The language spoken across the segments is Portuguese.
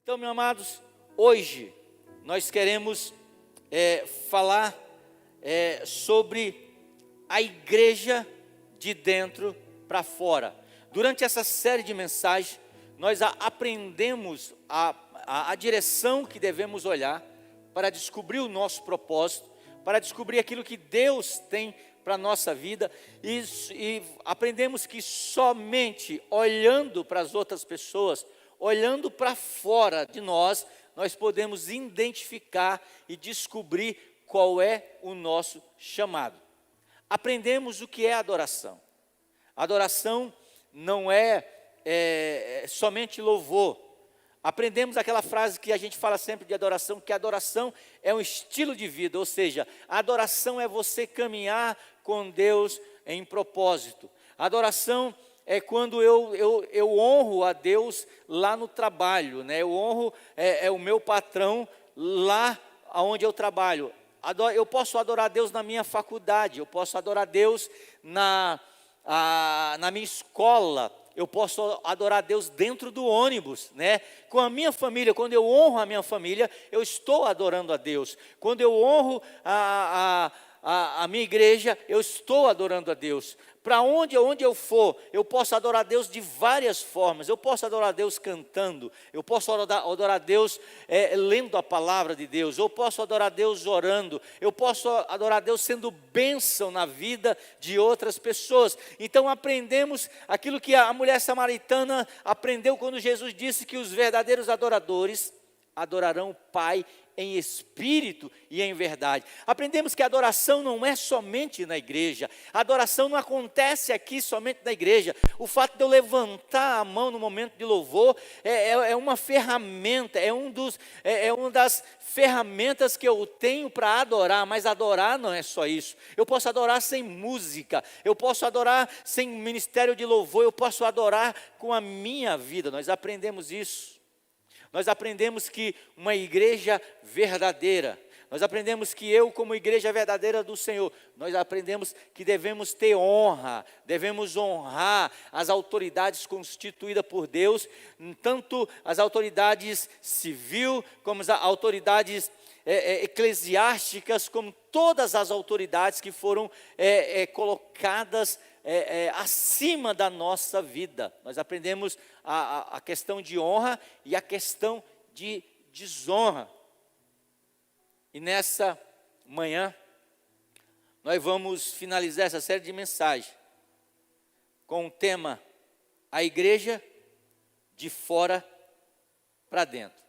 Então, meus amados, hoje nós queremos falar sobre a igreja de dentro para fora. Durante essa série de mensagens, nós aprendemos a direção que devemos olhar para descobrir o nosso propósito, para descobrir aquilo que Deus tem para a nossa vida, e aprendemos que somente olhando para as outras pessoas, olhando para fora de nós podemos identificar e descobrir qual é o nosso chamado. Aprendemos o que é adoração. Adoração não é somente louvor. Aprendemos aquela frase que a gente fala sempre de adoração, que a adoração é um estilo de vida, ou seja, a adoração é você caminhar com Deus em propósito. A adoração é quando eu honro a Deus lá no trabalho, né? Eu honro o meu patrão lá onde eu trabalho. Eu posso adorar a Deus na minha faculdade, eu posso adorar a Deus na minha escola, eu posso adorar a Deus dentro do ônibus, né? Com a minha família, quando eu honro a minha família, eu estou adorando a Deus. Quando eu honro a minha igreja, eu estou adorando a Deus. Para onde eu for, eu posso adorar a Deus de várias formas. Eu posso adorar a Deus cantando, eu posso adorar a Deus lendo a palavra de Deus, eu posso adorar a Deus orando, eu posso adorar a Deus sendo bênção na vida de outras pessoas. Então aprendemos aquilo que a mulher samaritana aprendeu quando Jesus disse que os verdadeiros adoradores adorarão o Pai em espírito e em verdade. Aprendemos que a adoração não é somente na igreja, a adoração não acontece aqui somente na igreja. O fato de eu levantar a mão no momento de louvor é uma ferramenta, é uma das ferramentas que eu tenho para adorar, mas adorar não é só isso. Eu posso adorar sem música, eu posso adorar sem ministério de louvor, eu posso adorar com a minha vida. Nós aprendemos isso. Nós aprendemos que uma igreja verdadeira, nós aprendemos que eu como igreja verdadeira do Senhor, nós aprendemos que devemos ter honra, devemos honrar as autoridades constituídas por Deus, tanto as autoridades civil, como as autoridades eclesiásticas, como todas as autoridades que foram colocadas acima da nossa vida. Nós aprendemos a questão de honra e a questão de desonra. E nessa manhã, nós vamos finalizar essa série de mensagens com o tema: a igreja de fora para dentro.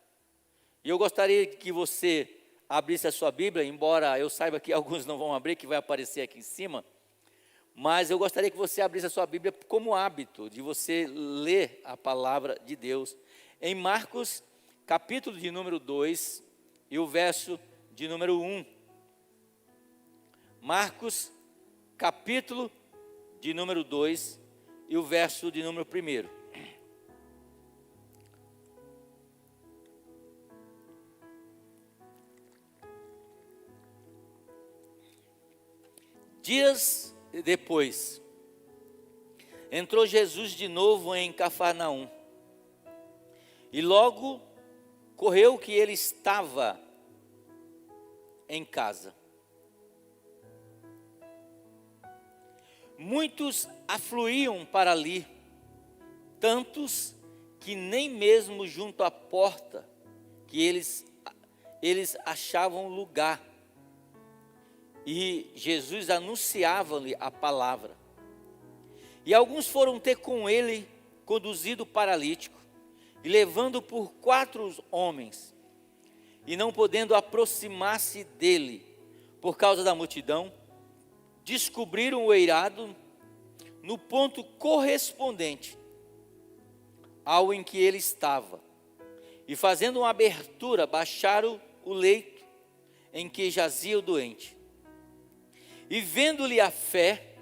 E eu gostaria que você abrisse a sua Bíblia, embora eu saiba que alguns não vão abrir, que vai aparecer aqui em cima. Mas eu gostaria que você abrisse a sua Bíblia como hábito de você ler a palavra de Deus em Marcos, capítulo de número 2 e o verso de número 1. Marcos, capítulo de número 2 e o verso de número 1. Dias depois, entrou Jesus de novo em Cafarnaum, e logo correu que ele estava em casa. Muitos afluíam para ali, tantos que nem mesmo junto à porta que eles achavam lugar. E Jesus anunciava-lhe a palavra. E alguns foram ter com ele, conduzido o paralítico, e levando por 4 homens, e não podendo aproximar-se dele, por causa da multidão, descobriram o eirado no ponto correspondente ao em que ele estava, e fazendo uma abertura, baixaram o leito em que jazia o doente. E vendo-lhe a fé,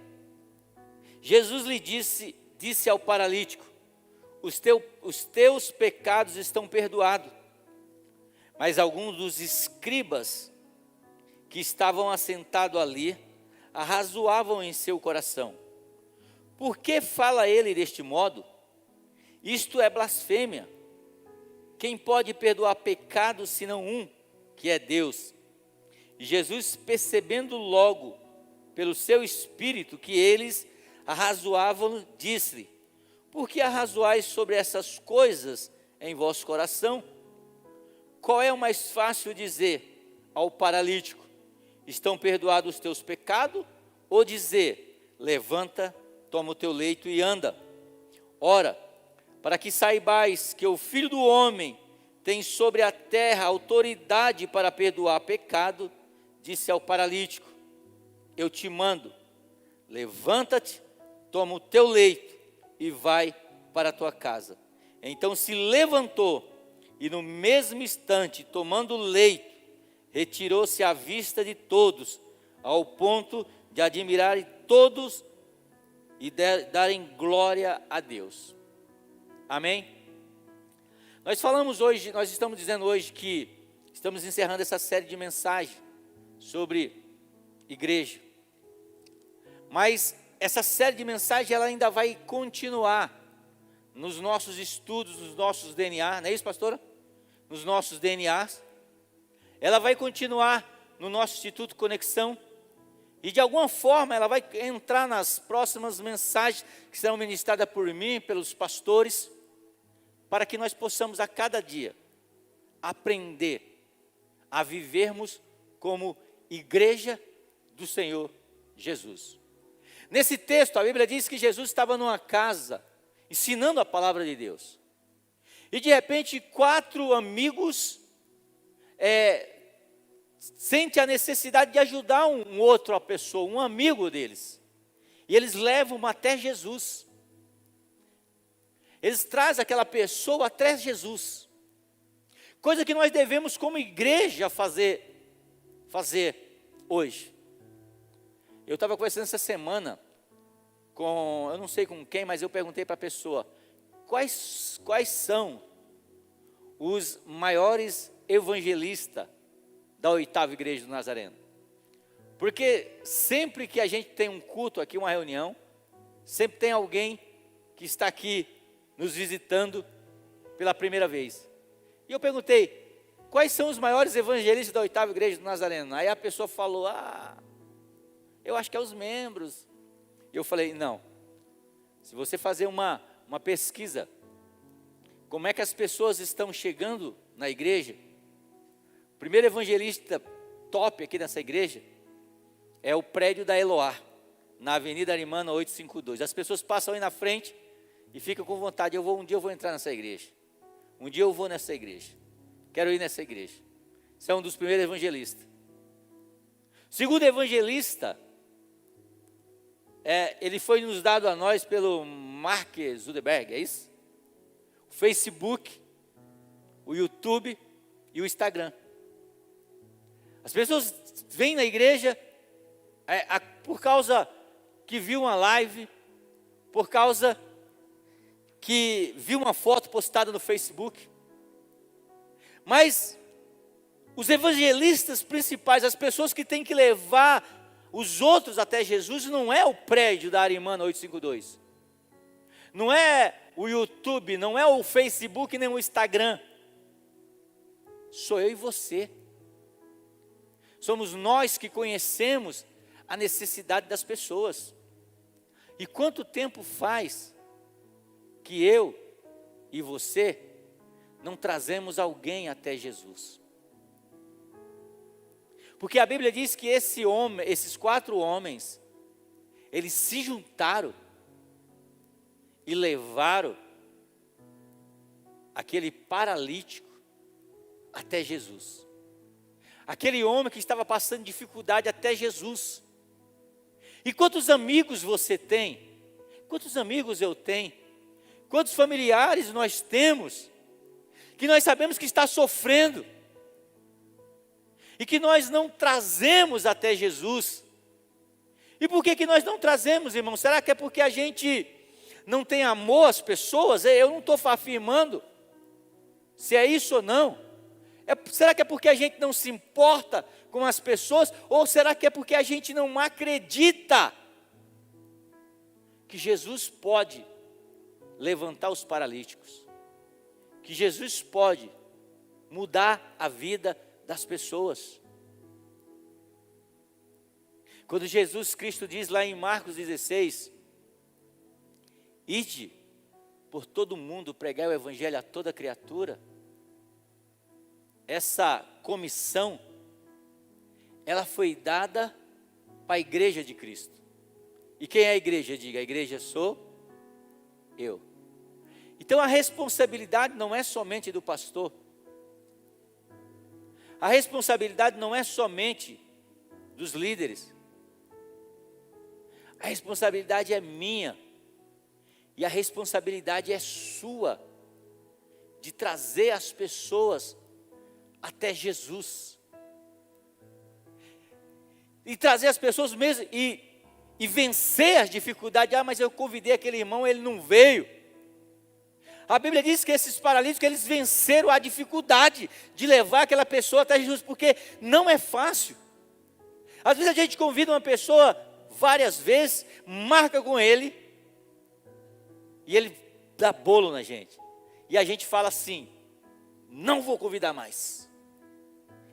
Jesus lhe disse ao paralítico: os teus pecados estão perdoados. Mas alguns dos escribas que estavam assentados ali arrazoavam em seu coração: por que fala ele deste modo? Isto é blasfêmia. quem pode perdoar pecados senão um, que é Deus? E Jesus, percebendo logo pelo seu espírito que eles arrazoavam, disse-lhe: por que arrazoais sobre essas coisas em vosso coração? Qual é o mais fácil dizer ao paralítico: estão perdoados os teus pecados? Ou dizer: levanta, toma o teu leito e anda? Ora, para que saibais que o Filho do Homem tem sobre a terra autoridade para perdoar pecado, disse ao paralítico: eu te mando, levanta-te, toma o teu leito e vai para a tua casa. Então se levantou e no mesmo instante, tomando o leito, retirou-se à vista de todos, ao ponto de admirarem todos e darem glória a Deus. Amém? Nós estamos dizendo hoje que estamos encerrando essa série de mensagens sobre igreja. Mas essa série de mensagens ela ainda vai continuar nos nossos estudos, nos nossos DNA, não é isso, pastora? Nos nossos DNAs. Ela vai continuar no nosso Instituto Conexão. E de alguma forma ela vai entrar nas próximas mensagens que serão ministradas por mim, pelos pastores, para que nós possamos a cada dia aprender a vivermos como igreja do Senhor Jesus. Nesse texto a Bíblia diz que Jesus estava numa casa ensinando a palavra de Deus. E de repente 4 amigos sentem a necessidade de ajudar outra pessoa, um amigo deles. E eles levam até Jesus. Eles trazem aquela pessoa até Jesus. Coisa que nós devemos como igreja fazer hoje. Eu estava conversando essa semana eu não sei com quem, mas eu perguntei para a pessoa: quais são os maiores evangelistas da 8ª Igreja do Nazareno? Porque sempre que a gente tem um culto aqui, uma reunião, sempre tem alguém que está aqui nos visitando pela primeira vez. E eu perguntei: quais são os maiores evangelistas da 8ª Igreja do Nazareno? Aí a pessoa falou: eu acho que é os membros. Eu falei: não, se você fazer uma pesquisa, como é que as pessoas estão chegando na igreja, o primeiro evangelista top aqui nessa igreja é o prédio da Eloá, na Avenida Arimana 852. As pessoas passam aí na frente e ficam com vontade: um dia eu vou entrar nessa igreja, um dia eu vou nessa igreja, quero ir nessa igreja. Esse é um dos primeiros evangelistas. O segundo evangelista, ele foi nos dado a nós pelo Mark Zuckerberg, é isso? O Facebook, o YouTube e o Instagram. As pessoas vêm na igreja por causa que viu uma live, por causa que viu uma foto postada no Facebook. Mas os evangelistas principais, as pessoas que têm que levar os outros até Jesus, não é o prédio da Arimana 852. Não é o YouTube, não é o Facebook, nem o Instagram. Sou eu e você. Somos nós que conhecemos a necessidade das pessoas. E quanto tempo faz que eu e você não trazemos alguém até Jesus? Porque a Bíblia diz que esses 4 homens, eles se juntaram e levaram aquele paralítico até Jesus. Aquele homem que estava passando dificuldade até Jesus. E quantos amigos você tem? Quantos amigos eu tenho? Quantos familiares nós temos que nós sabemos que está sofrendo e que nós não trazemos até Jesus? E por que nós não trazemos, irmão? Será que é porque a gente não tem amor às pessoas? Eu não estou afirmando se é isso ou não. Será que é porque a gente não se importa com as pessoas? Ou será que é porque a gente não acredita que Jesus pode levantar os paralíticos, que Jesus pode mudar a vida das pessoas. Quando Jesus Cristo diz lá em Marcos 16, ide por todo mundo pregar o evangelho a toda criatura. Essa comissão, ela foi dada para a igreja de Cristo. E quem é a igreja? Diga, a igreja sou eu. Então a responsabilidade não é somente do pastor. A responsabilidade não é somente dos líderes. A responsabilidade é minha. E a responsabilidade é sua. De trazer as pessoas até Jesus. E trazer as pessoas mesmo e vencer as dificuldades. Ah, mas eu convidei aquele irmão, ele não veio. A Bíblia diz que esses paralíticos, eles venceram a dificuldade de levar aquela pessoa até Jesus, porque não é fácil. Às vezes a gente convida uma pessoa várias vezes, marca com ele, e ele dá bolo na gente. E a gente fala assim, não vou convidar mais.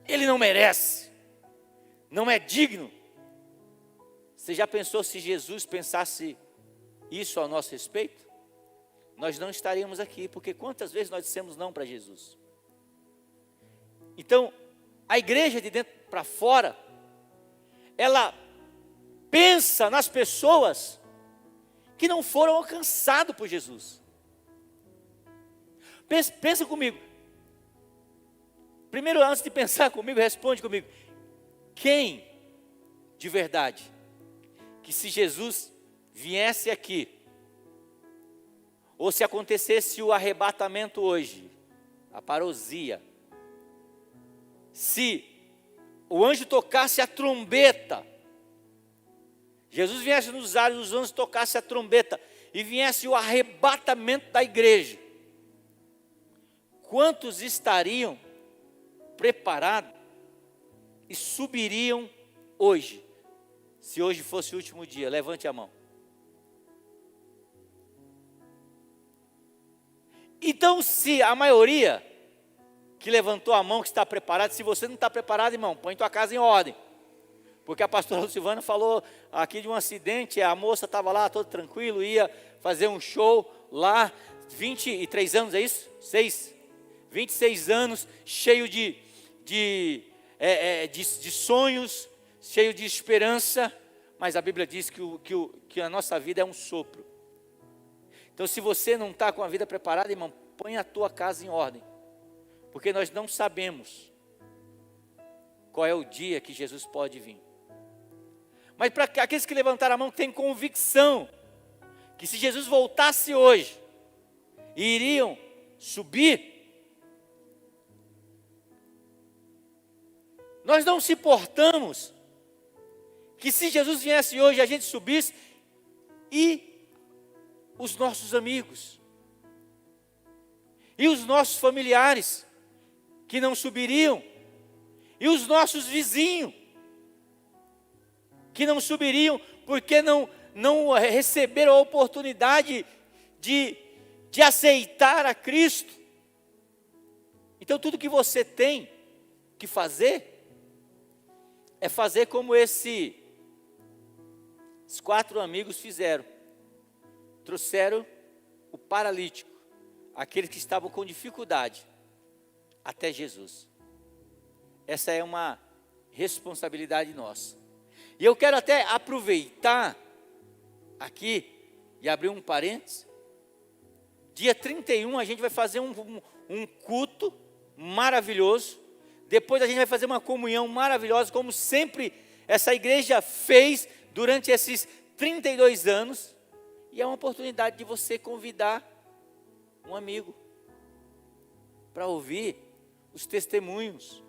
Ele não merece, não é digno. Você já pensou se Jesus pensasse isso ao nosso respeito? Nós não estaríamos aqui, porque quantas vezes nós dissemos não para Jesus? Então, a igreja de dentro para fora, ela pensa nas pessoas que não foram alcançadas por Jesus. Pensa comigo. Primeiro, antes de pensar comigo, responde comigo. Quem, de verdade, que se Jesus viesse aqui, ou se acontecesse o arrebatamento hoje, a parousia, se o anjo tocasse a trombeta, Jesus viesse nos ares, os anjos tocassem a trombeta, e viesse o arrebatamento da igreja, quantos estariam preparados e subiriam hoje, se hoje fosse o último dia? Levante a mão. Então, se a maioria que levantou a mão, que está preparada, se você não está preparado, irmão, põe tua casa em ordem. Porque a pastora Lucivana falou aqui de um acidente, a moça estava lá toda tranquila, ia fazer um show lá, 23 anos, é isso? 26 anos, cheio de sonhos, cheio de esperança, mas a Bíblia diz que a nossa vida é um sopro. Então, se você não está com a vida preparada, irmão, põe a tua casa em ordem. Porque nós não sabemos qual é o dia que Jesus pode vir. Mas para aqueles que levantaram a mão, tem convicção que se Jesus voltasse hoje, iriam subir. Nós não se importamos que se Jesus viesse hoje, a gente subisse e os nossos amigos, e os nossos familiares, que não subiriam, e os nossos vizinhos, que não subiriam, porque não receberam a oportunidade de aceitar a Cristo. Então tudo que você tem que fazer, é fazer como esses 4 amigos fizeram. Trouxeram o paralítico, aqueles que estavam com dificuldade, até Jesus. Essa é uma responsabilidade nossa. E eu quero até aproveitar aqui e abrir um parênteses. Dia 31 a gente vai fazer um culto maravilhoso. Depois a gente vai fazer uma comunhão maravilhosa, como sempre essa igreja fez durante esses 32 anos. E é uma oportunidade de você convidar um amigo para ouvir os testemunhos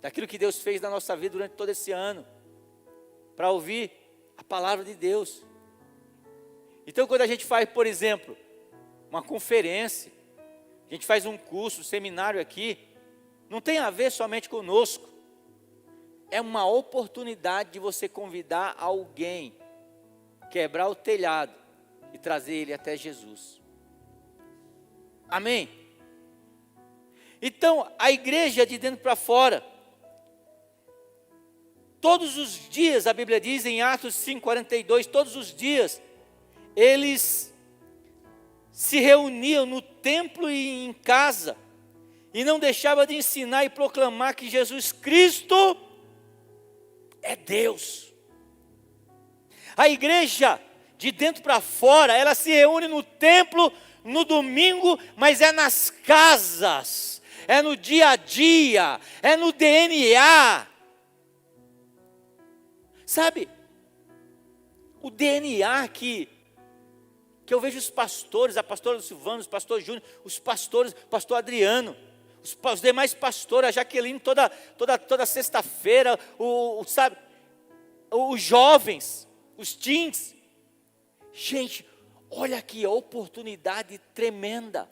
daquilo que Deus fez na nossa vida durante todo esse ano, para ouvir a palavra de Deus. Então, quando a gente faz, por exemplo, uma conferência, a gente faz um curso, um seminário aqui, não tem a ver somente conosco, é uma oportunidade de você convidar alguém, quebrar o telhado e trazer ele até Jesus. Amém? Então, a igreja de dentro para fora, todos os dias, a Bíblia diz em Atos 5:42, todos os dias, eles se reuniam no templo e em casa, e não deixavam de ensinar e proclamar que Jesus Cristo é Deus. A igreja, de dentro para fora, ela se reúne no templo, no domingo, mas é nas casas, é no dia a dia, é no DNA. Sabe, o DNA que eu vejo os pastores, a pastora Silvana, o pastor Júnior, os pastores, o pastor Adriano, os demais pastores, a Jaqueline toda sexta-feira, sabe, os jovens, os teens. Gente, olha aqui a oportunidade tremenda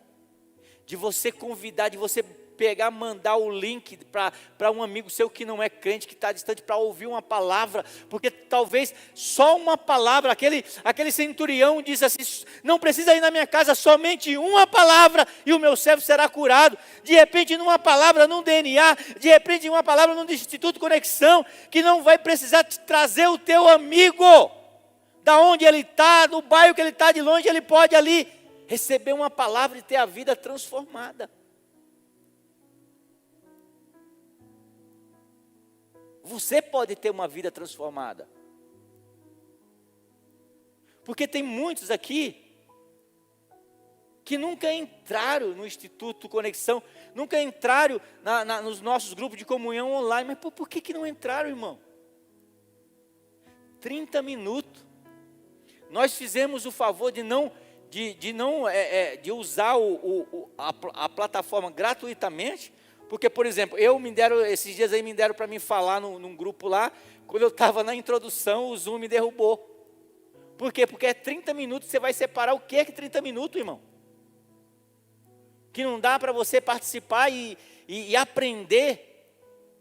de você convidar, de você pegar, mandar o link para um amigo seu que não é crente, que está distante, para ouvir uma palavra, porque talvez só uma palavra, aquele centurião diz assim, não precisa ir na minha casa, somente uma palavra e o meu servo será curado. De repente numa palavra, num DNA, de repente uma palavra no Instituto Conexão, que não vai precisar te trazer o teu amigo, da onde ele está, do bairro que ele está, de longe, ele pode ali receber uma palavra e ter a vida transformada. Você pode ter uma vida transformada. Porque tem muitos aqui que nunca entraram no Instituto Conexão, nunca entraram nos nossos grupos de comunhão online. Mas por que não entraram, irmão? 30 minutos. Nós fizemos o favor de usar a plataforma gratuitamente. Porque, por exemplo, esses dias aí me deram para mim falar num grupo lá, quando eu estava na introdução, o Zoom me derrubou. Por quê? Porque é 30 minutos, você vai separar o que é que 30 minutos, irmão? Que não dá para você participar e aprender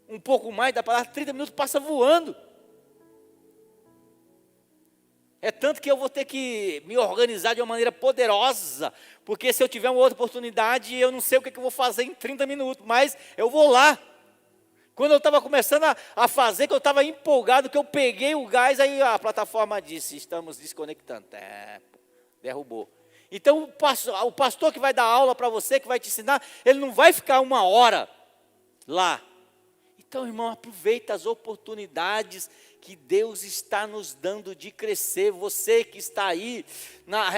um pouco mais da palavra, 30 minutos passa voando. É tanto que eu vou ter que me organizar de uma maneira poderosa, porque se eu tiver uma outra oportunidade, eu não sei o que eu vou fazer em 30 minutos, mas eu vou lá. Quando eu estava começando a fazer, que eu estava empolgado, que eu peguei o gás, aí a plataforma disse, estamos desconectando. Derrubou. Então o pastor que vai dar aula para você, que vai te ensinar, ele não vai ficar 1 hora lá. Então, irmão, aproveita as oportunidades que Deus está nos dando de crescer. Você que está aí,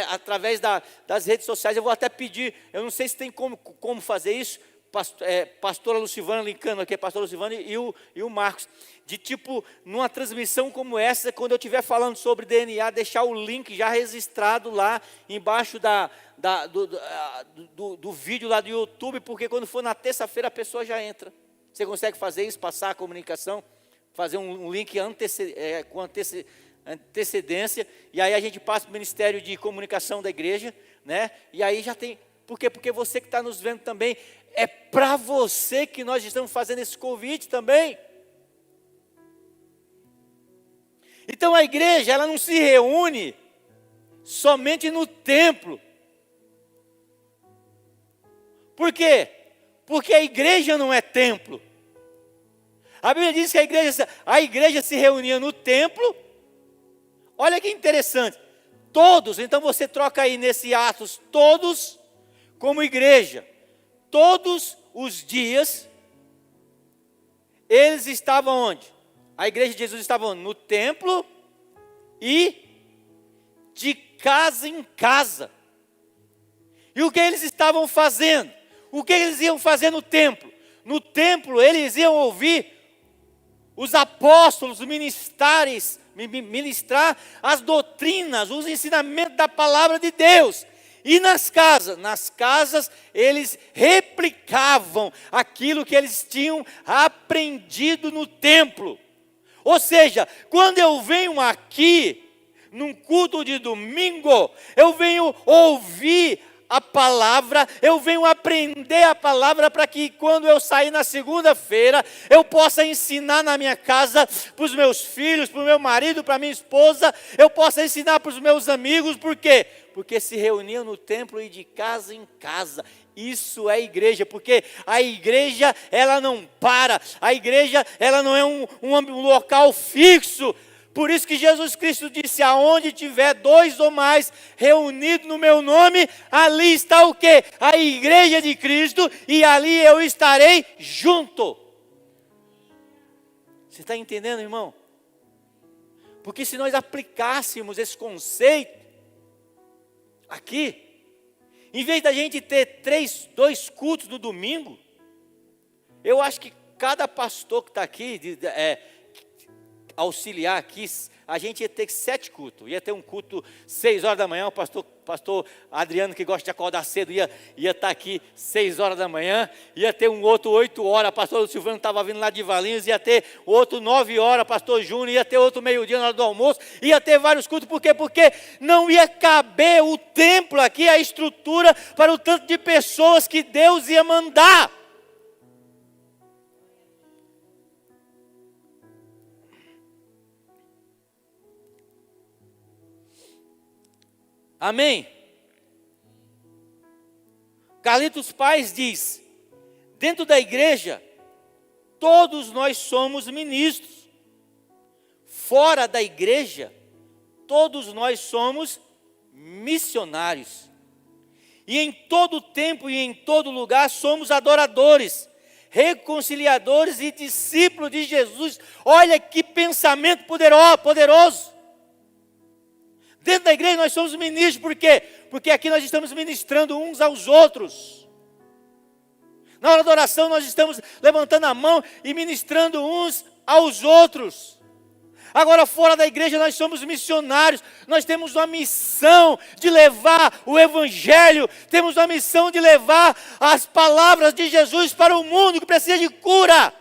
através das redes sociais, eu vou até pedir, eu não sei se tem como fazer isso, pastora Lucivana linkando aqui, a pastora Lucivana e o Marcos, de tipo, numa transmissão como essa, quando eu estiver falando sobre DNA, deixar o link já registrado lá, embaixo do vídeo lá do YouTube, porque quando for na terça-feira a pessoa já entra. Você consegue fazer isso, passar a comunicação, fazer um link com antecedência, e aí a gente passa para o Ministério de Comunicação da igreja, né? E aí já tem, por quê? Porque você que está nos vendo também, é para você que nós estamos fazendo esse convite também. Então a igreja, ela não se reúne somente no templo. Por quê? Porque a igreja não é templo. A Bíblia diz que a igreja se reunia no templo. Olha que interessante. Todos, então você troca aí nesse Atos, todos como igreja. Todos os dias, eles estavam onde? A igreja de Jesus estava onde? No templo e de casa em casa. E o que eles estavam fazendo? O que eles iam fazer no templo? No templo eles iam ouvir os apóstolos ministrar as doutrinas, os ensinamentos da palavra de Deus. E nas casas eles replicavam aquilo que eles tinham aprendido no templo. Ou seja, quando eu venho aqui, num culto de domingo, eu venho ouvir a palavra, eu venho aprender a palavra para que quando eu sair na segunda-feira, eu possa ensinar na minha casa, para os meus filhos, para o meu marido, para a minha esposa, eu possa ensinar para os meus amigos. Por quê? Porque se reuniam no templo e de casa em casa. Isso é igreja, porque a igreja, ela não para, a igreja, ela não é um local fixo. Por isso que Jesus Cristo disse, aonde tiver 2 ou mais reunidos no meu nome, ali está o quê? A igreja de Cristo, e ali eu estarei junto. Você está entendendo, irmão? Porque se nós aplicássemos esse conceito aqui, em vez da gente ter 2 cultos no domingo, eu acho que cada pastor que está aqui, auxiliar aqui, a gente ia ter 7 cultos. Ia ter um culto 6 horas da manhã, o pastor Adriano, que gosta de acordar cedo, ia estar aqui 6 horas da manhã. Ia ter um outro 8 horas, o pastor Silvano estava vindo lá de Valinhos. Ia ter outro 9 horas, pastor Júnior. Ia ter outro meio-dia na hora do almoço. Ia ter vários cultos, por quê? Porque não ia caber o templo aqui, a estrutura, para o tanto de pessoas que Deus ia mandar. Amém? Carlitos Paz diz, dentro da igreja, todos nós somos ministros. Fora da igreja, todos nós somos missionários. E em todo tempo e em todo lugar somos adoradores, reconciliadores e discípulos de Jesus. Olha que pensamento poderoso. Dentro da igreja nós somos ministros, por quê? Porque aqui nós estamos ministrando uns aos outros. Na hora da oração nós estamos levantando a mão e ministrando uns aos outros. Agora fora da igreja nós somos missionários, nós temos uma missão de levar o evangelho, temos uma missão de levar as palavras de Jesus para o mundo que precisa de cura.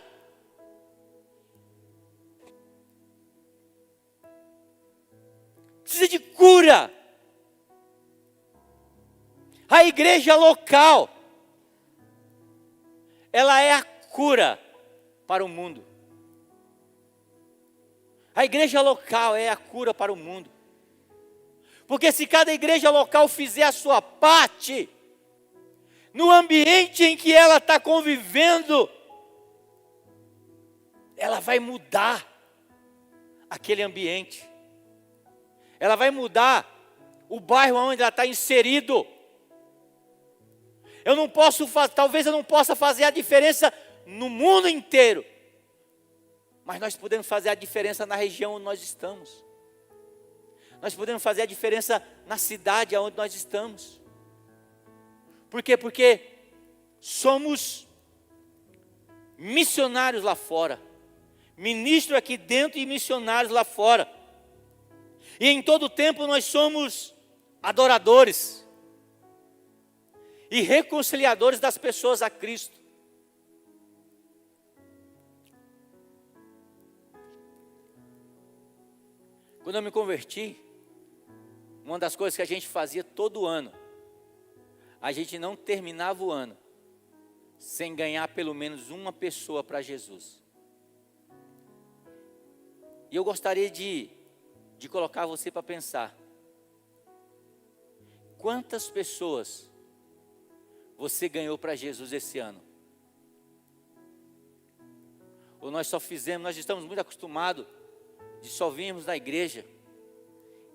Precisa de cura. A igreja local, ela é a cura para o mundo. A igreja local é a cura para o mundo. Porque se cada igreja local fizer a sua parte, no ambiente em que ela está convivendo, ela vai mudar aquele ambiente. Ela vai mudar o bairro onde ela está inserido. Talvez eu não possa fazer a diferença no mundo inteiro, mas nós podemos fazer a diferença na região onde nós estamos. Nós podemos fazer a diferença na cidade onde nós estamos. Por quê? Porque somos missionários lá fora, ministros aqui dentro e missionários lá fora. E em todo tempo nós somos adoradores e reconciliadores das pessoas a Cristo. Quando eu me converti, uma das coisas que a gente fazia todo ano, a gente não terminava o ano sem ganhar pelo menos uma pessoa para Jesus. E eu gostaria de colocar você para pensar. Quantas pessoas você ganhou para Jesus esse ano? Ou nós estamos muito acostumados de só virmos na igreja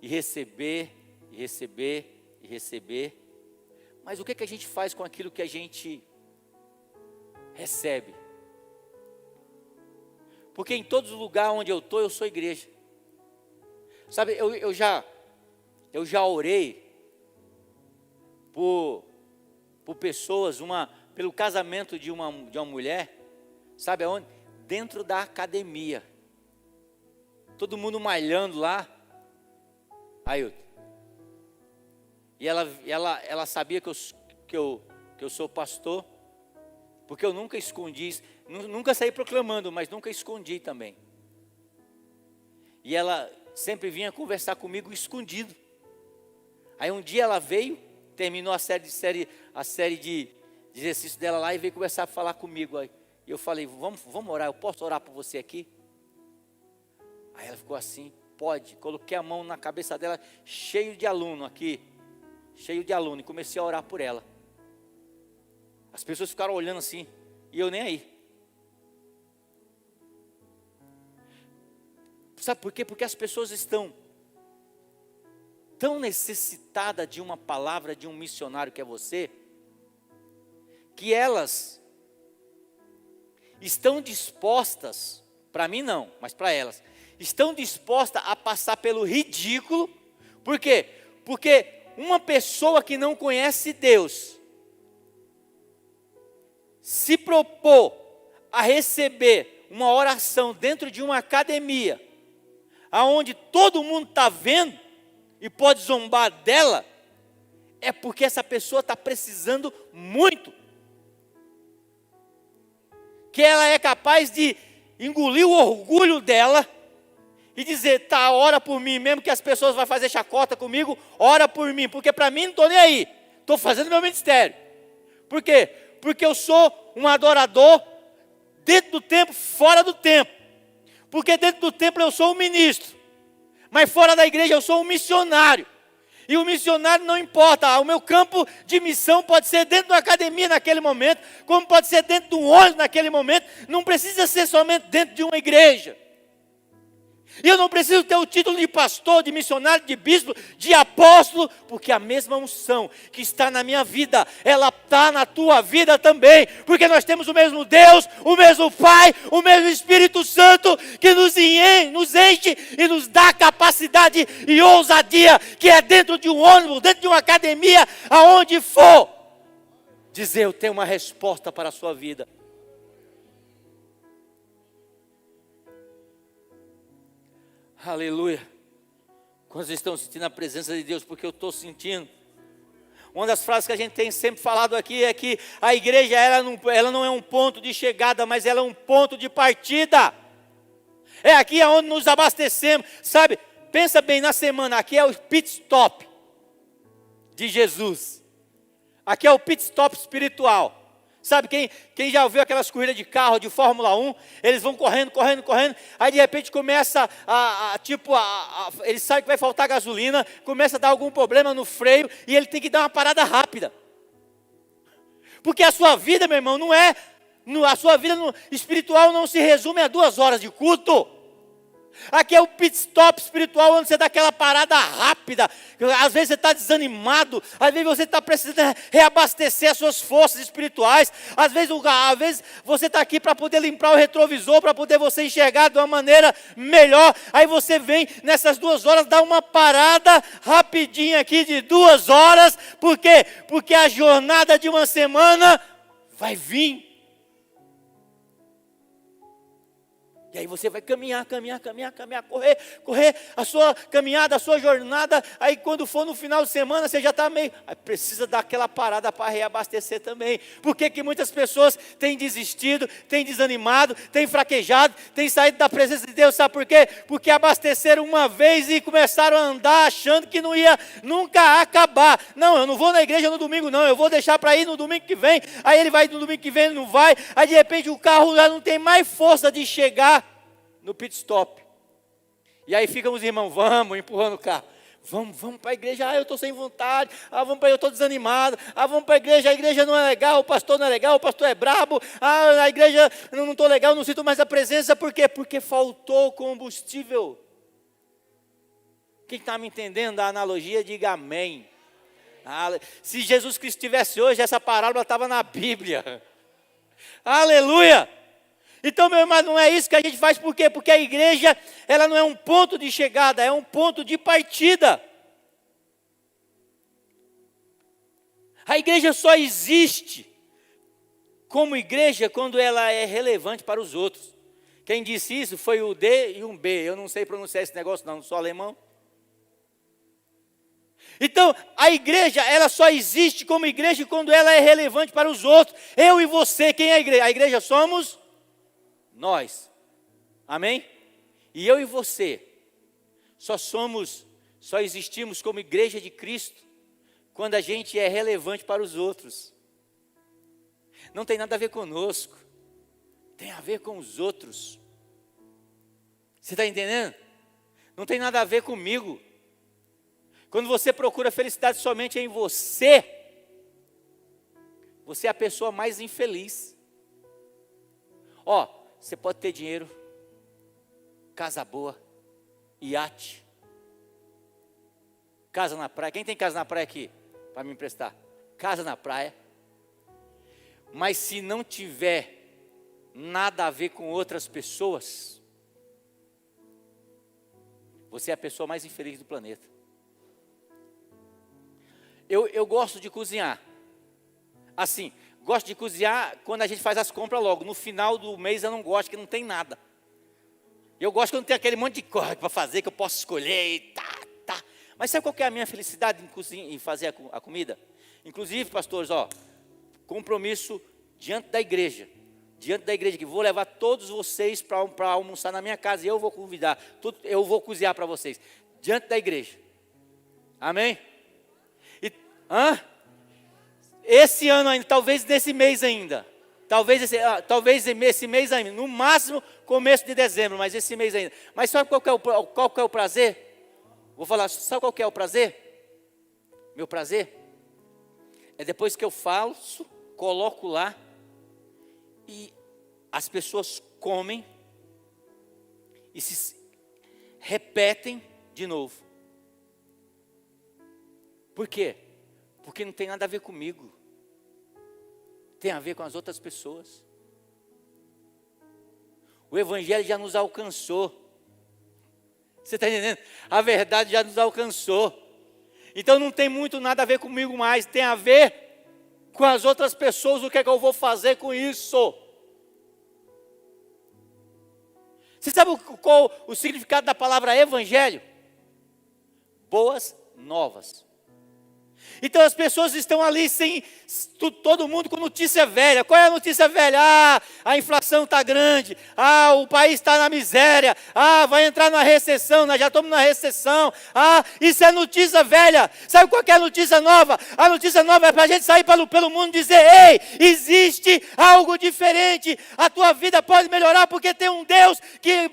e receber, e receber, e receber. Mas o que a gente faz com aquilo que a gente recebe? Porque em todos os lugares onde eu estou, eu sou igreja. Sabe, eu já orei por pessoas, pelo casamento de uma mulher, sabe aonde? Dentro da academia. Todo mundo malhando lá. Ailton. E ela sabia que eu sou pastor, porque eu nunca escondi, nunca saí proclamando, mas nunca escondi também. E ela sempre vinha conversar comigo escondido. Aí um dia ela veio, terminou a série de exercícios dela lá e veio conversar, falar comigo. Aí eu falei, vamos orar, eu posso orar por você aqui? Aí ela ficou assim, pode. Coloquei a mão na cabeça dela, cheio de aluno aqui, cheio de aluno, e comecei a orar por ela. As pessoas ficaram olhando assim, e eu nem aí. Sabe por quê? Porque as pessoas estão tão necessitadas de uma palavra de um missionário que é você, que elas estão dispostas, para mim não, mas para elas, estão dispostas a passar pelo ridículo. Por quê? Porque uma pessoa que não conhece Deus, se propor a receber uma oração dentro de uma academia, aonde todo mundo está vendo e pode zombar dela, é porque essa pessoa está precisando muito, que ela é capaz de engolir o orgulho dela e dizer, tá, ora por mim, mesmo que as pessoas vão fazer chacota comigo, ora por mim, porque para mim não estou nem aí, estou fazendo meu ministério. Por quê? Porque eu sou um adorador dentro do templo, fora do templo. Porque dentro do templo eu sou um ministro, mas fora da igreja eu sou um missionário. E o missionário não importa, o meu campo de missão pode ser dentro de uma academia naquele momento, como pode ser dentro de um ônibus naquele momento, não precisa ser somente dentro de uma igreja. E eu não preciso ter o título de pastor, de missionário, de bispo, de apóstolo, porque a mesma unção que está na minha vida, ela está na tua vida também, porque nós temos o mesmo Deus, o mesmo Pai, o mesmo Espírito Santo, que nos enche e nos dá capacidade e ousadia, que é dentro de um ônibus, dentro de uma academia, aonde for, dizer, eu tenho uma resposta para a sua vida. Aleluia. Quantos estão sentindo a presença de Deus? Porque eu estou sentindo. Uma das frases que a gente tem sempre falado aqui é que a igreja ela não é um ponto de chegada, mas ela é um ponto de partida. É aqui onde nos abastecemos, sabe? Pensa bem na semana, aqui é o pit stop de Jesus. Aqui é o pit stop espiritual. Sabe, quem já ouviu aquelas corridas de carro de Fórmula 1, eles vão correndo, aí de repente começa ele sabe que vai faltar gasolina, começa a dar algum problema no freio, e ele tem que dar uma parada rápida. Porque a sua vida, meu irmão, a sua vida espiritual não se resume a 2 horas de culto. Aqui é o pit stop espiritual, onde você dá aquela parada rápida. Às vezes você está desanimado, às vezes você está precisando reabastecer as suas forças espirituais. Às vezes você está aqui para poder limpar o retrovisor, para poder você enxergar de uma maneira melhor. Aí você vem nessas 2 horas, dá uma parada rapidinha aqui de 2 horas. Por quê? Porque a jornada de uma semana vai vir. E aí você vai caminhar, correr a sua caminhada, a sua jornada. Aí quando for no final de semana, você já está meio... Aí precisa dar aquela parada para reabastecer também. Por que que muitas pessoas têm desistido, têm desanimado, têm fraquejado, têm saído da presença de Deus? Sabe por quê? Porque abasteceram uma vez e começaram a andar achando que não ia nunca acabar. Não, eu não vou na igreja no domingo não, eu vou deixar para ir no domingo que vem. Aí ele vai no domingo que vem, ele não vai. Aí de repente o carro já não tem mais força de chegar no pit stop. E aí ficam os irmãos, vamos, empurrando o carro. Vamos para a igreja, eu estou sem vontade. Vamos para eu estou desanimado. Vamos para a igreja não é legal, o pastor não é legal, o pastor é brabo. A igreja não estou legal, não sinto mais a presença. Por quê? Porque faltou combustível. Quem está me entendendo da analogia, diga amém. Se Jesus Cristo estivesse hoje, essa parábola estava na Bíblia. Aleluia! Então, meu irmão, não é isso que a gente faz, por quê? Porque a igreja, ela não é um ponto de chegada, é um ponto de partida. A igreja só existe como igreja quando ela é relevante para os outros. Quem disse isso foi o D e um B, eu não sei pronunciar esse negócio não sou alemão. Então, a igreja, ela só existe como igreja quando ela é relevante para os outros. Eu e você, quem é a igreja? A igreja somos nós, amém? E eu e você, só existimos como igreja de Cristo, quando a gente é relevante para os outros. Não tem nada a ver conosco, tem a ver com os outros. Você está entendendo? Não tem nada a ver comigo. Quando você procura felicidade somente em você, você é a pessoa mais infeliz. Ó, você pode ter dinheiro, casa boa, iate, casa na praia. Quem tem casa na praia aqui? Para me emprestar. Casa na praia. Mas se não tiver nada a ver com outras pessoas, você é a pessoa mais infeliz do planeta. Eu gosto de cozinhar. Assim, gosto de cozinhar quando a gente faz as compras logo. No final do mês eu não gosto, que não tem nada. Eu gosto quando tem aquele monte de coisa para fazer, que eu posso escolher e tá. Mas sabe qual que é a minha felicidade em cozinhar, em fazer a comida? Inclusive, pastores, ó, compromisso diante da igreja, que vou levar todos vocês para almoçar na minha casa, e eu vou convidar, eu vou cozinhar para vocês, diante da igreja. Amém? Esse ano ainda, talvez nesse mês ainda, talvez esse mês ainda, no máximo começo de dezembro, mas esse mês ainda. Mas sabe qual que é o prazer? Vou falar, sabe qual que é o prazer? Meu prazer? É depois que eu faço, coloco lá, e as pessoas comem, e se repetem de novo. Por quê? Porque não tem nada a ver comigo. Tem a ver com as outras pessoas. O Evangelho já nos alcançou. Você está entendendo? A verdade já nos alcançou. Então não tem muito nada a ver comigo mais. Tem a ver com as outras pessoas. O que é que eu vou fazer com isso? Você sabe qual o significado da palavra Evangelho? Boas novas. Então as pessoas estão ali sem, todo mundo com notícia velha. Qual é a notícia velha? A inflação está grande. O país está na miséria. Vai entrar na recessão, nós já estamos na recessão. Isso é notícia velha. Sabe qual que é a notícia nova? A notícia nova é para a gente sair pelo mundo e dizer: ei, existe algo diferente. A tua vida pode melhorar porque tem um Deus que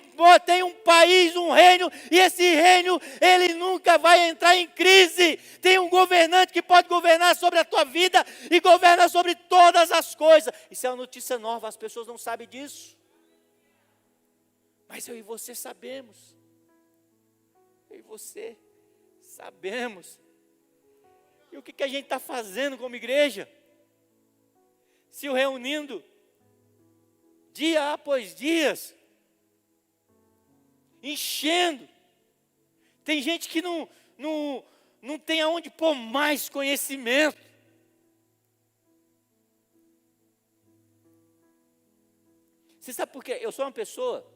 tem um país, um reino, e esse reino, ele nunca vai entrar em crise. Tem um governante que pode governar sobre a tua vida e governa sobre todas as coisas. Isso é uma notícia nova, as pessoas não sabem disso. Mas eu e você sabemos. Eu e você sabemos. E o que a gente está fazendo como igreja? Se reunindo dia após dias, enchendo. Tem gente que não tem aonde pôr mais conhecimento. Você sabe por quê? Eu sou uma pessoa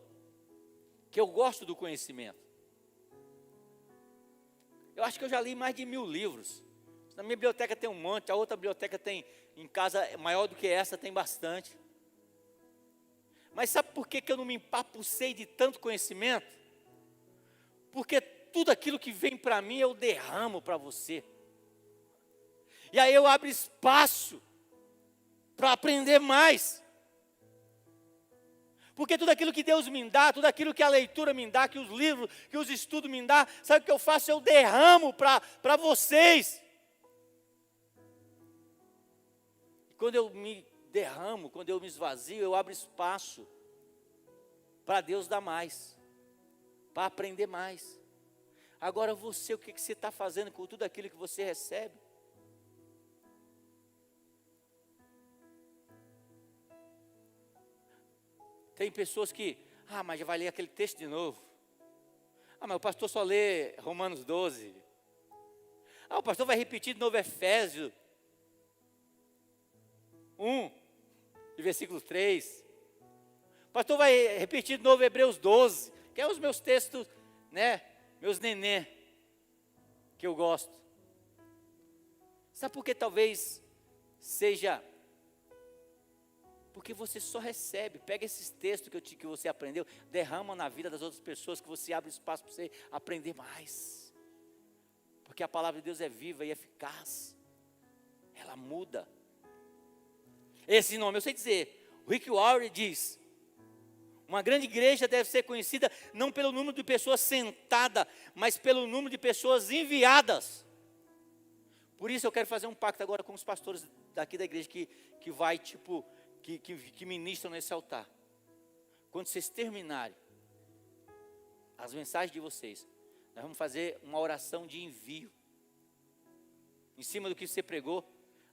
que eu gosto do conhecimento. Eu acho que eu já li mais de 1000 livros. Na minha biblioteca tem um monte, a outra biblioteca tem, em casa maior do que essa, tem bastante. Mas sabe por que eu não me empapucei de tanto conhecimento? Porque tudo aquilo que vem para mim eu derramo para você. E aí eu abro espaço para aprender mais. Porque tudo aquilo que Deus me dá, tudo aquilo que a leitura me dá, que os livros, que os estudos me dá, sabe o que eu faço? Eu derramo para vocês. E quando eu me derramo, quando eu me esvazio, eu abro espaço para Deus dar mais, para aprender mais. Agora você, o que você está fazendo com tudo aquilo que você recebe? Tem pessoas que, mas já vai ler aquele texto de novo. Mas o pastor só lê Romanos 12. O pastor vai repetir de novo Efésios 1, de versículo 3. O pastor vai repetir de novo Hebreus 12, que é os meus textos, né? Meus neném, que eu gosto. Sabe por que talvez seja? Porque você só recebe, pega esses textos que você aprendeu, derrama na vida das outras pessoas, que você abre espaço para você aprender mais. Porque a palavra de Deus é viva e eficaz. Ela muda. Esse nome, eu sei dizer, Rick Warren diz: uma grande igreja deve ser conhecida não pelo número de pessoas sentadas, mas pelo número de pessoas enviadas. Por isso eu quero fazer um pacto agora com os pastores daqui da igreja que vai, tipo, que ministram nesse altar. Quando vocês terminarem as mensagens de vocês, nós vamos fazer uma oração de envio. Em cima do que você pregou,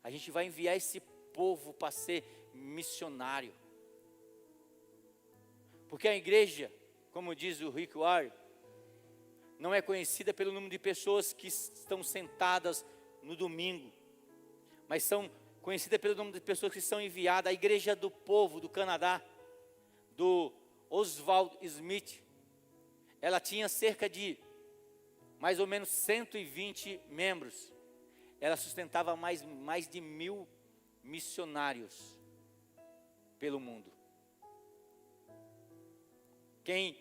a gente vai enviar esse povo para ser missionário. Porque a igreja, como diz o Rick Warren, não é conhecida pelo número de pessoas que estão sentadas no domingo, mas são conhecidas pelo número de pessoas que são enviadas. A igreja do povo do Canadá, do Oswald Smith, ela tinha cerca de mais ou menos 120 membros. Ela sustentava mais de 1000 missionários pelo mundo. Quem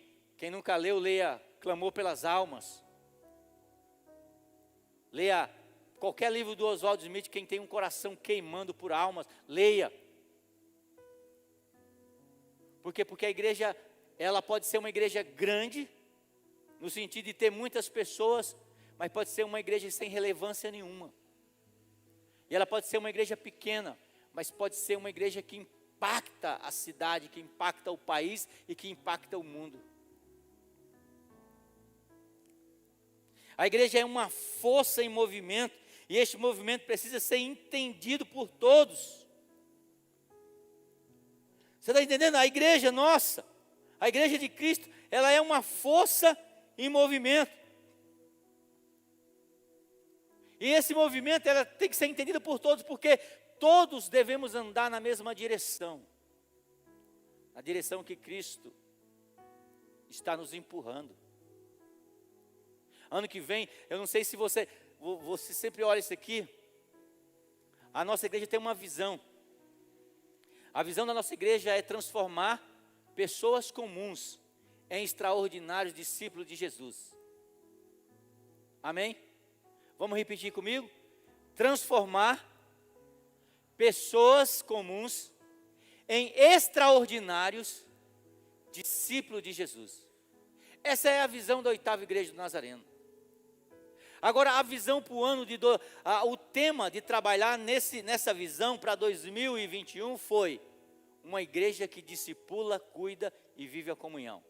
nunca leu, leia Clamor pelas Almas. Leia qualquer livro do Oswald Smith. Quem tem um coração queimando por almas, leia. Por quê? Porque a igreja, ela pode ser uma igreja grande, no sentido de ter muitas pessoas, mas pode ser uma igreja sem relevância nenhuma. E ela pode ser uma igreja pequena, mas pode ser uma igreja que impacta a cidade, que impacta o país e que impacta o mundo. A igreja é uma força em movimento, e este movimento precisa ser entendido por todos. Você está entendendo? A igreja nossa, a igreja de Cristo, ela é uma força em movimento. E esse movimento, ela tem que ser entendido por todos, porque todos devemos andar na mesma direção. A direção que Cristo está nos empurrando. Ano que vem, eu não sei se você sempre olha isso aqui. A nossa igreja tem uma visão. A visão da nossa igreja é transformar pessoas comuns em extraordinários discípulos de Jesus. Amém? Vamos repetir comigo? Transformar pessoas comuns em extraordinários discípulos de Jesus. Essa é a visão da 8ª Igreja do Nazareno. Agora, a visão para o ano o tema de trabalhar nessa visão para 2021 foi uma igreja que discipula, cuida e vive a comunhão.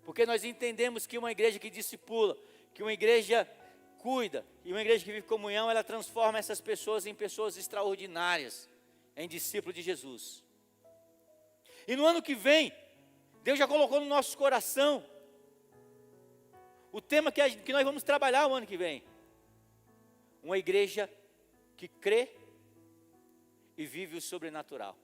Porque nós entendemos que uma igreja que discipula, que uma igreja cuida e uma igreja que vive comunhão, ela transforma essas pessoas em pessoas extraordinárias, em discípulos de Jesus. E no ano que vem, Deus já colocou no nosso coração o tema que nós vamos trabalhar o ano que vem. Uma igreja que crê e vive o sobrenatural.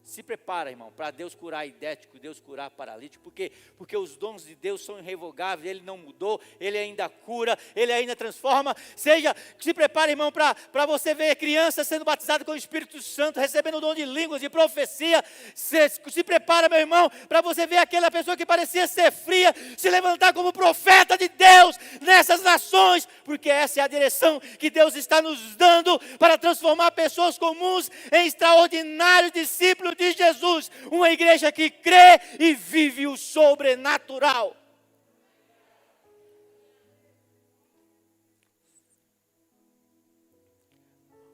Se prepara, irmão, para Deus curar idético, Deus curar paralítico. Por quê? Porque os dons de Deus são irrevogáveis, Ele não mudou, Ele ainda cura, Ele ainda transforma. Se prepara, irmão, para você ver crianças sendo batizadas com o Espírito Santo, recebendo o dom de línguas, de profecia. Se prepara, meu irmão, para você ver aquela pessoa que parecia ser fria, se levantar como profeta de Deus nessas nações. Porque essa é a direção que Deus está nos dando para transformar pessoas comuns em extraordinários discípulos de Jesus, uma igreja que crê e vive o sobrenatural.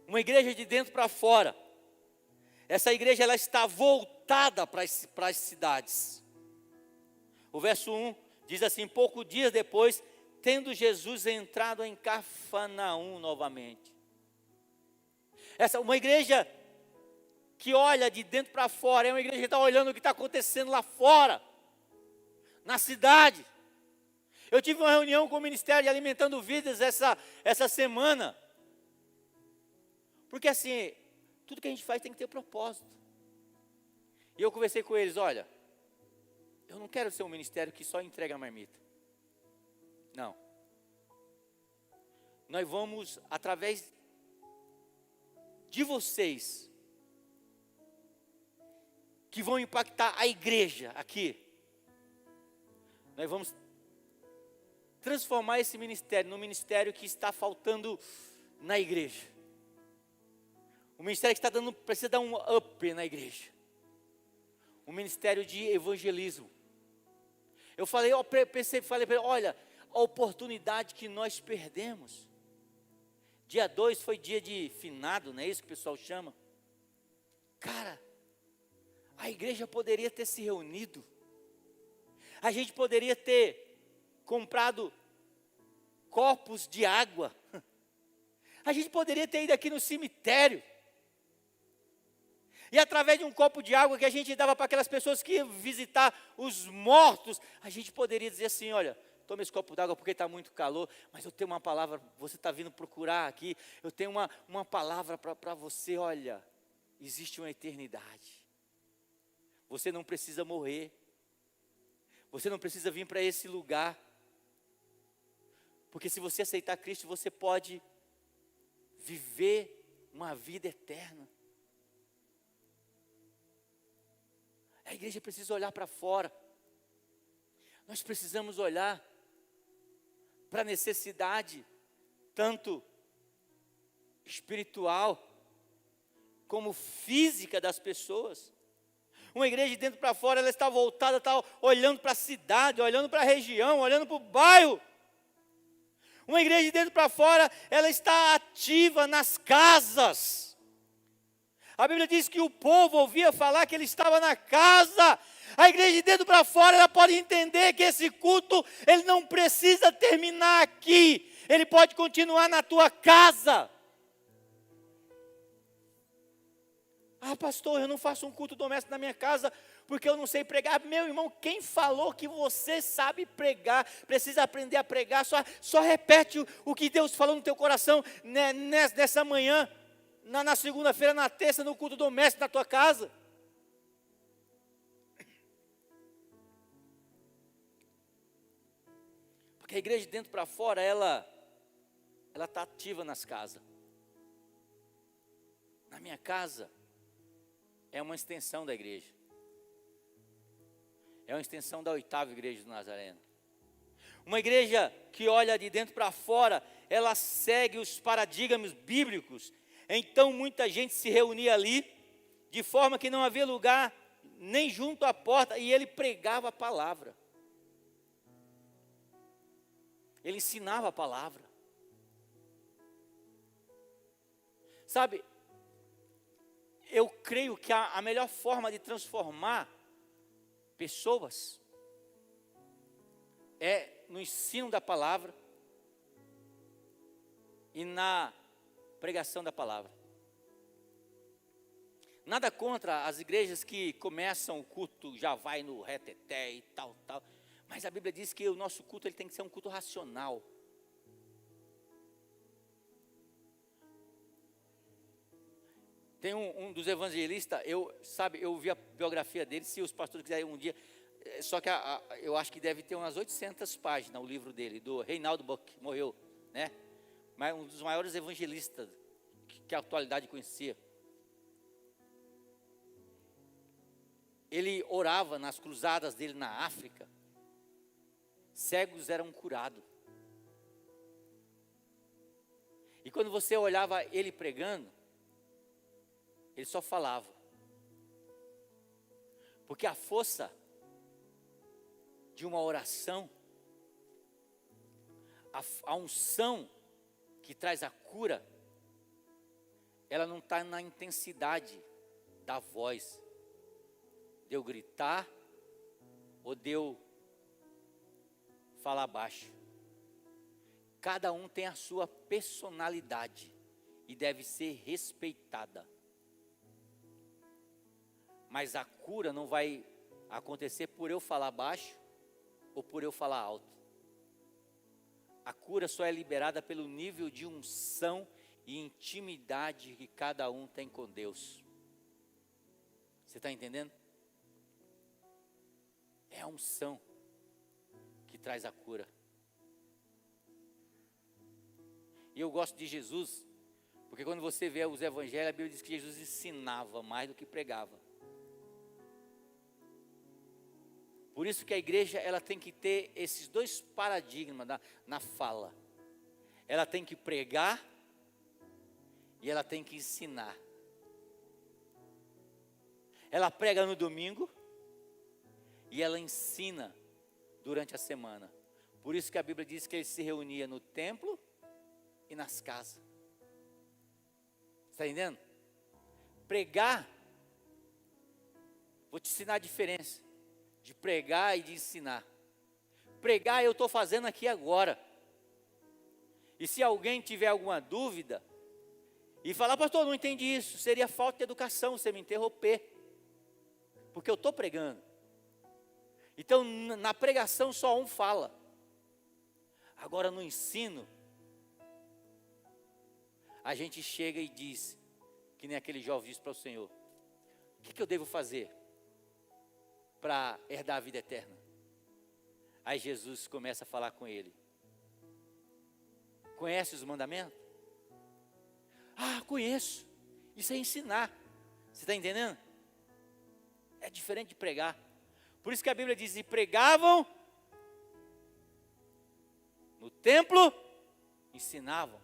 Uma igreja de dentro para fora. Essa igreja, ela está voltada para as cidades. O verso 1 diz assim: poucos dias depois, tendo Jesus entrado em Cafarnaum novamente. Uma igreja que olha de dentro para fora, é uma igreja que está olhando o que está acontecendo lá fora, na cidade. Eu tive uma reunião com o Ministério de Alimentando Vidas essa semana, porque assim, tudo que a gente faz tem que ter propósito. E eu conversei com eles: olha, eu não quero ser um ministério que só entrega a marmita. Não. Nós vamos, através de vocês, que vão impactar a igreja aqui, nós vamos transformar esse ministério num ministério que está faltando na igreja. Um ministério que precisa dar um up na igreja. Um ministério de evangelismo. Eu falei para ele: olha, a oportunidade que nós perdemos Dia 2 foi dia de finado, não é isso que o pessoal chama? Cara, a igreja poderia ter se reunido. A gente poderia ter comprado copos de água. A gente poderia ter ido aqui no cemitério. E através de um copo de água que a gente dava para aquelas pessoas que iam visitar os mortos, a gente poderia dizer assim, olha, toma esse copo d'água porque está muito calor, mas eu tenho uma palavra, você está vindo procurar aqui, eu tenho uma palavra para você, olha, existe uma eternidade. Você não precisa morrer. Você não precisa vir para esse lugar. Porque se você aceitar Cristo, você pode viver uma vida eterna. A igreja precisa olhar para fora. Nós precisamos olhar para a necessidade, tanto espiritual, como física das pessoas. Uma igreja de dentro para fora, ela está voltada, está olhando para a cidade, olhando para a região, olhando para o bairro. Uma igreja de dentro para fora, ela está ativa nas casas. A Bíblia diz que o povo ouvia falar que ele estava na casa. A igreja de dentro para fora, ela pode entender que esse culto, ele não precisa terminar aqui. Ele pode continuar na tua casa. Ah, pastor, eu não faço um culto doméstico na minha casa porque eu não sei pregar. Meu irmão, quem falou que você sabe pregar, precisa aprender a pregar, só repete o que Deus falou no teu coração nessa manhã, na segunda-feira, na terça, no culto doméstico na tua casa. Porque a igreja de dentro para fora, ela está ativa nas casas. Na minha casa, é uma extensão da igreja. É uma extensão da 8ª igreja do Nazareno. Uma igreja que olha de dentro para fora, ela segue os paradigmas bíblicos. Então muita gente se reunia ali, de forma que não havia lugar nem junto à porta, e ele pregava a palavra. Ele ensinava a palavra. Sabe, eu creio que a melhor forma de transformar pessoas é no ensino da palavra e na pregação da palavra. Nada contra as igrejas que começam o culto, já vai no reteté e tal. Mas a Bíblia diz que o nosso culto ele tem que ser um culto racional. Tem um dos evangelistas, eu vi a biografia dele, se os pastores quiserem um dia, só que eu acho que deve ter umas 800 páginas o livro dele, do Reinaldo Buck, morreu, né? Mas um dos maiores evangelistas que a atualidade conhecia. Ele orava nas cruzadas dele na África, cegos eram curados. E quando você olhava ele pregando, ele só falava. Porque a força de uma oração, a unção que traz a cura, ela não está na intensidade da voz, de eu gritar ou de eu falar baixo. Cada um tem a sua personalidade e deve ser respeitada. Mas a cura não vai acontecer por eu falar baixo ou por eu falar alto. A cura só é liberada pelo nível de unção e intimidade que cada um tem com Deus. Você está entendendo? É a unção que traz a cura. E eu gosto de Jesus, porque quando você vê os evangelhos, a Bíblia diz que Jesus ensinava mais do que pregava. Por isso que a igreja ela tem que ter esses dois paradigmas na fala. Ela tem que pregar e ela tem que ensinar. Ela prega no domingo e ela ensina durante a semana. Por isso que a Bíblia diz que ele se reunia no templo e nas casas. Está entendendo? Pregar, vou te ensinar a diferença de pregar e de ensinar. Pregar eu estou fazendo aqui agora. E se alguém tiver alguma dúvida e falar, pastor, não entendi isso, seria falta de educação você me interromper, porque eu estou pregando. Então na pregação só um fala. Agora no ensino, a gente chega e diz, que nem aquele jovem disse para o Senhor, o que eu devo fazer para herdar a vida eterna? Aí Jesus começa a falar com ele. Conhece os mandamentos? Ah, conheço. Isso é ensinar. Você está entendendo? É diferente de pregar. Por isso que a Bíblia diz, e pregavam no templo, ensinavam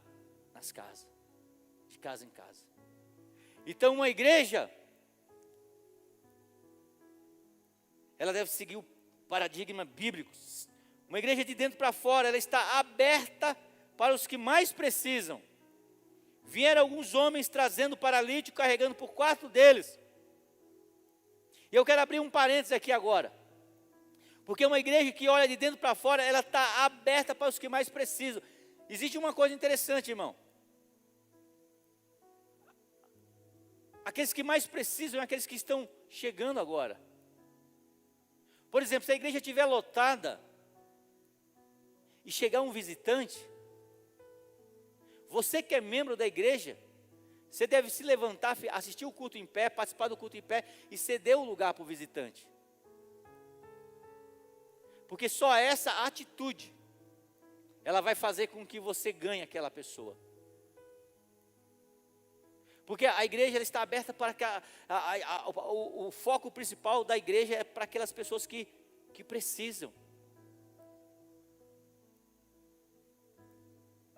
nas casas, de casa em casa. Então uma igreja, ela deve seguir o paradigma bíblico. Uma igreja de dentro para fora, ela está aberta para os que mais precisam. Vieram alguns homens trazendo paralítico, carregando por 4 deles. E eu quero abrir um parênteses aqui agora. Porque uma igreja que olha de dentro para fora, ela está aberta para os que mais precisam. Existe uma coisa interessante, irmão. Aqueles que mais precisam são aqueles que estão chegando agora. Por exemplo, se a igreja estiver lotada e chegar um visitante, você que é membro da igreja, você deve se levantar, assistir o culto em pé, participar do culto em pé e ceder o lugar para o visitante. Porque só essa atitude, ela vai fazer com que você ganhe aquela pessoa. Porque a igreja ela está aberta para que o foco principal da igreja é para aquelas pessoas que precisam.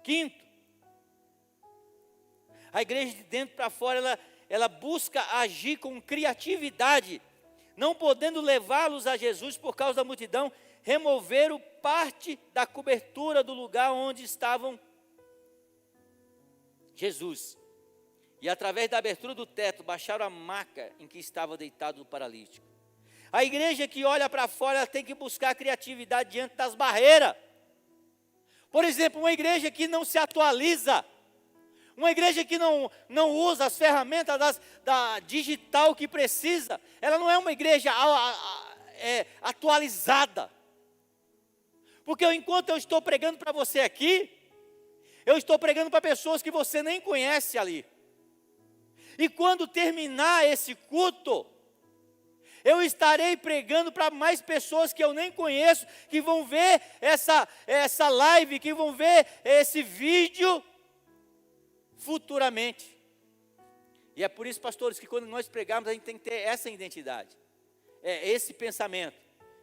Quinto, a igreja de dentro para fora, ela busca agir com criatividade, não podendo levá-los a Jesus por causa da multidão, removeram parte da cobertura do lugar onde estavam Jesus. E através da abertura do teto, baixaram a maca em que estava deitado o paralítico. A igreja que olha para fora, ela tem que buscar criatividade diante das barreiras. Por exemplo, uma igreja que não se atualiza, uma igreja que não usa as ferramentas da digital que precisa, ela não é uma igreja atualizada. Porque enquanto eu estou pregando para você aqui, eu estou pregando para pessoas que você nem conhece ali. E quando terminar esse culto, eu estarei pregando para mais pessoas que eu nem conheço, que vão ver essa live, que vão ver esse vídeo futuramente. E é por isso, pastores, que quando nós pregarmos, a gente tem que ter essa identidade. É esse pensamento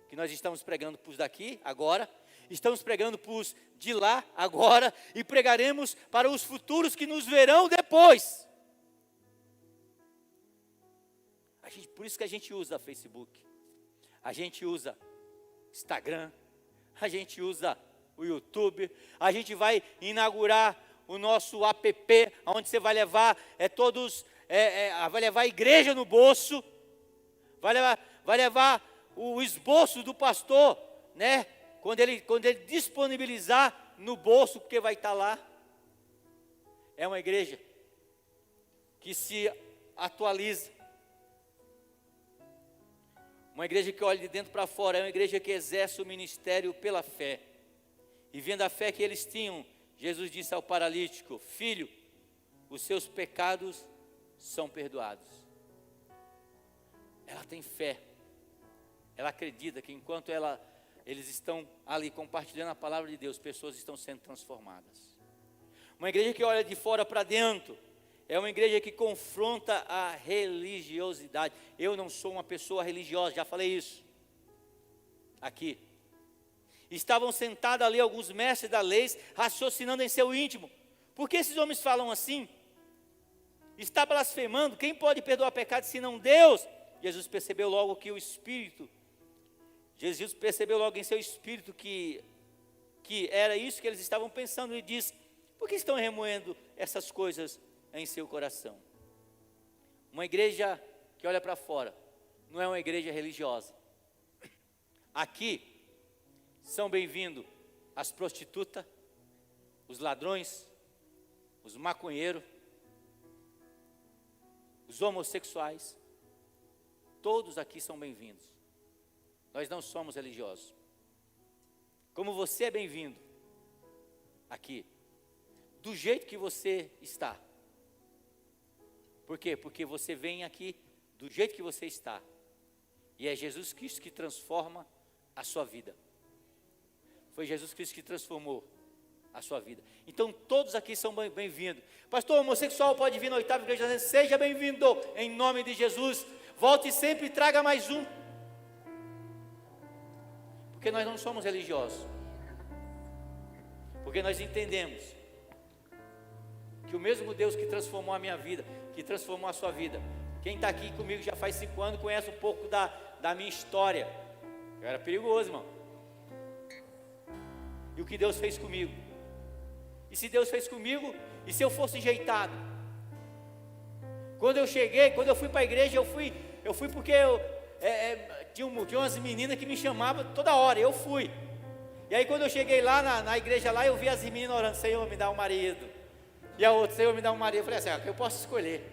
que nós estamos pregando para os daqui, agora, estamos pregando para os de lá, agora, e pregaremos para os futuros que nos verão depois. Por isso que a gente usa Facebook, a gente usa Instagram, a gente usa o YouTube, a gente vai inaugurar o nosso app, onde você vai levar vai levar a igreja no bolso, vai levar o esboço do pastor, né? Quando ele disponibilizar no bolso, porque vai estar lá. É uma igreja que se atualiza. Uma igreja que olha de dentro para fora, é uma igreja que exerce o ministério pela fé. E vendo a fé que eles tinham, Jesus disse ao paralítico: filho, os seus pecados são perdoados. Ela tem fé. Ela acredita que enquanto eles estão ali compartilhando a palavra de Deus, pessoas estão sendo transformadas. Uma igreja que olha de fora para dentro, é uma igreja que confronta a religiosidade. Eu não sou uma pessoa religiosa, já falei isso aqui. Estavam sentados ali alguns mestres da lei, raciocinando em seu íntimo. Por que esses homens falam assim? Está blasfemando, quem pode perdoar pecado senão Deus? Jesus percebeu logo em seu espírito que era isso que eles estavam pensando, e disse: por que estão remoendo essas coisas em seu coração. Uma igreja que olha para fora não é uma igreja religiosa. Aqui são bem-vindos as prostitutas, os ladrões, os maconheiros, os homossexuais. Todos aqui são bem-vindos. Nós não somos religiosos. Como você é bem-vindo aqui, do jeito que você está. Por quê? Porque você vem aqui do jeito que você está. E é Jesus Cristo que transforma a sua vida. Foi Jesus Cristo que transformou a sua vida. Então todos aqui são bem-vindos. Pastor, homossexual pode vir na 8ª igreja, seja bem-vindo, em nome de Jesus. Volte sempre e traga mais um. Porque nós não somos religiosos. Porque nós entendemos que o mesmo Deus que transformou a minha vida, que transformou a sua vida. Quem está aqui comigo já faz 5 anos, conhece um pouco da minha história. Eu era perigoso, irmão. E o que Deus fez comigo? E se Deus fez comigo, e se eu fosse enjeitado? Quando eu cheguei, quando eu fui para a igreja, eu fui porque tinha umas meninas que me chamavam toda hora, eu fui. E aí quando eu cheguei lá na igreja lá, eu vi as meninas orando, Senhor, me dá um marido. E a outra, Senhor, me dá um marido. Eu falei assim, eu posso escolher.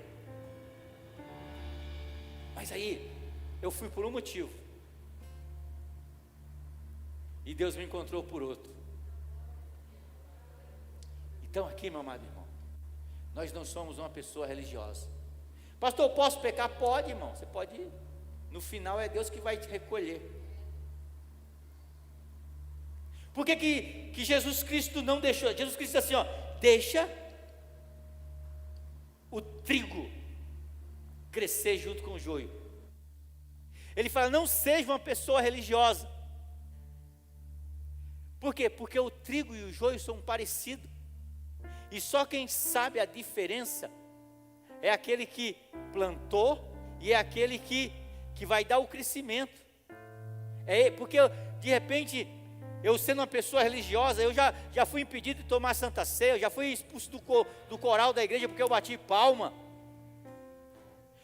Mas aí, eu fui por um motivo. E Deus me encontrou por outro. Então aqui, meu amado irmão, nós não somos uma pessoa religiosa. Pastor, posso pecar? Pode, irmão, você pode ir. No final é Deus que vai te recolher. Por que Jesus Cristo não deixou? Jesus Cristo disse assim, deixa o trigo crescer junto com o joio. Ele fala, não seja uma pessoa religiosa. Por quê? Porque o trigo e o joio são parecidos. E só quem sabe a diferença é aquele que plantou e é aquele que vai dar o crescimento. Porque de repente, eu sendo uma pessoa religiosa, eu já fui impedido de tomar Santa Ceia, eu já fui expulso do coral da igreja porque eu bati palma.